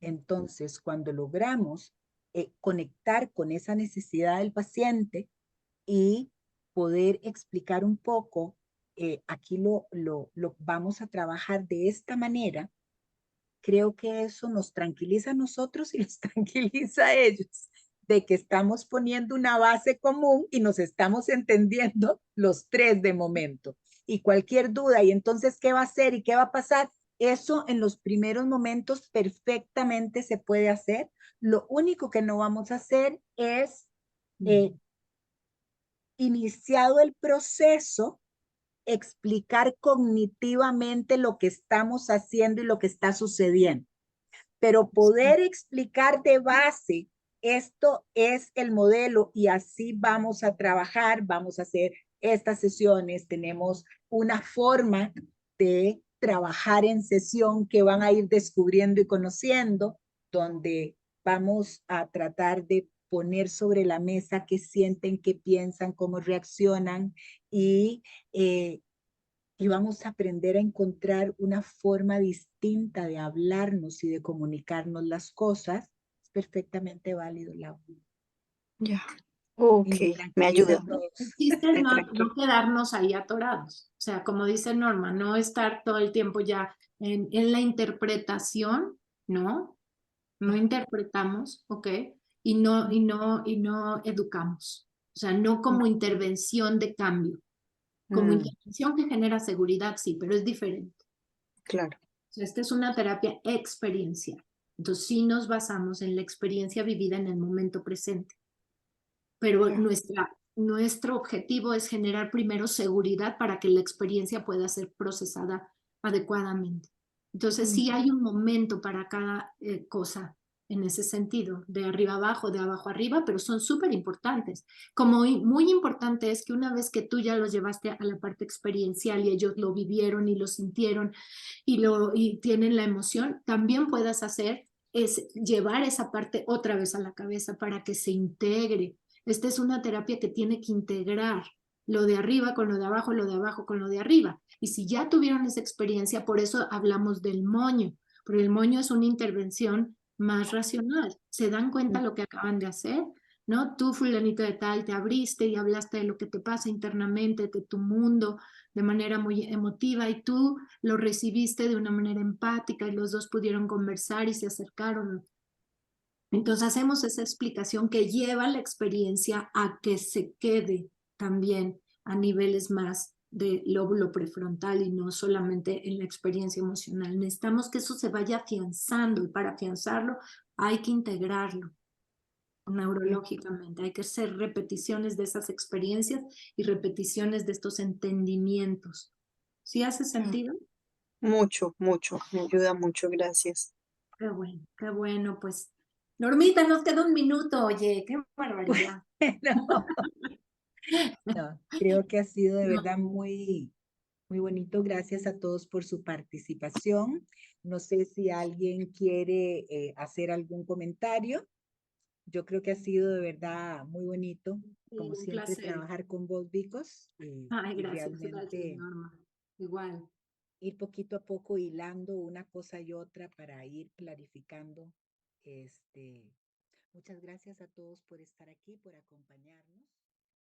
Entonces, cuando logramos conectar con esa necesidad del paciente y poder explicar un poco, aquí lo vamos a trabajar de esta manera, creo que eso nos tranquiliza a nosotros y los tranquiliza a ellos, de que estamos poniendo una base común y nos estamos entendiendo los tres de momento. Y cualquier duda, y entonces, ¿qué va a hacer y qué va a pasar? Eso en los primeros momentos perfectamente se puede hacer. Lo único que no vamos a hacer es, iniciado el proceso, explicar cognitivamente lo que estamos haciendo y lo que está sucediendo. Pero poder explicar de base, esto es el modelo y así vamos a trabajar, vamos a hacer estas sesiones, tenemos una forma de trabajar en sesión que van a ir descubriendo y conociendo, donde vamos a tratar de poner sobre la mesa qué sienten, qué piensan, cómo reaccionan y vamos a aprender a encontrar una forma distinta de hablarnos y de comunicarnos las cosas. Es perfectamente válido, Lau. Ya. Y Ok, me me tranquiliza ayuda. a todos. El chiste es Me no tranquilo. quedarnos ahí atorados. O sea, como dice Norma, no estar todo el tiempo ya en la interpretación, ¿no? No interpretamos, ¿ok? Y no educamos. O sea, no como intervención de cambio. Como Mm, intervención que genera seguridad, sí, pero es diferente. claro. O sea, esta es una terapia experiencial. Entonces, sí nos basamos en la experiencia vivida en el momento presente. Pero Ya. nuestro objetivo es generar primero seguridad para que la experiencia pueda ser procesada adecuadamente. Entonces, sí hay un momento para cada cosa en ese sentido, de arriba abajo, de abajo arriba, pero son súper importantes. Como muy importante es que una vez que tú ya los llevaste a la parte experiencial y ellos lo vivieron y lo sintieron y tienen la emoción, también puedas hacer es llevar esa parte otra vez a la cabeza para que se integre. Esta es una terapia que tiene que integrar lo de arriba con lo de abajo, lo de abajo con lo de arriba. Y si ya tuvieron esa experiencia, por eso hablamos del moño, porque el moño es una intervención más racional. ¿Se dan cuenta lo que acaban de hacer? ¿No? Tú, fulanito de tal, te abriste y hablaste de lo que te pasa internamente, de tu mundo, de manera muy emotiva, y tú lo recibiste de una manera empática y los dos pudieron conversar y se acercaron. Entonces hacemos esa explicación que lleva la experiencia a que se quede también a niveles más de lóbulo prefrontal y no solamente en la experiencia emocional. Necesitamos que eso se vaya afianzando y para afianzarlo hay que integrarlo neurológicamente, hay que hacer repeticiones de esas experiencias y repeticiones de estos entendimientos. ¿Sí hace sentido? Mucho, mucho. Me ayuda mucho. Gracias. Qué bueno, pues. Normita, nos queda un minuto, oye, qué barbaridad. No, no, creo que ha sido de No. verdad muy, muy bonito. Gracias a todos por su participación. No sé si alguien quiere hacer algún comentario. Yo creo que ha sido de verdad muy bonito, Sí, como un siempre, placer. trabajar con vos, Vicos, Ay, y gracias, realmente Norma. Igual. ir poquito a poco hilando una cosa y otra para ir clarificando. Muchas gracias a todos por estar aquí, por acompañarnos.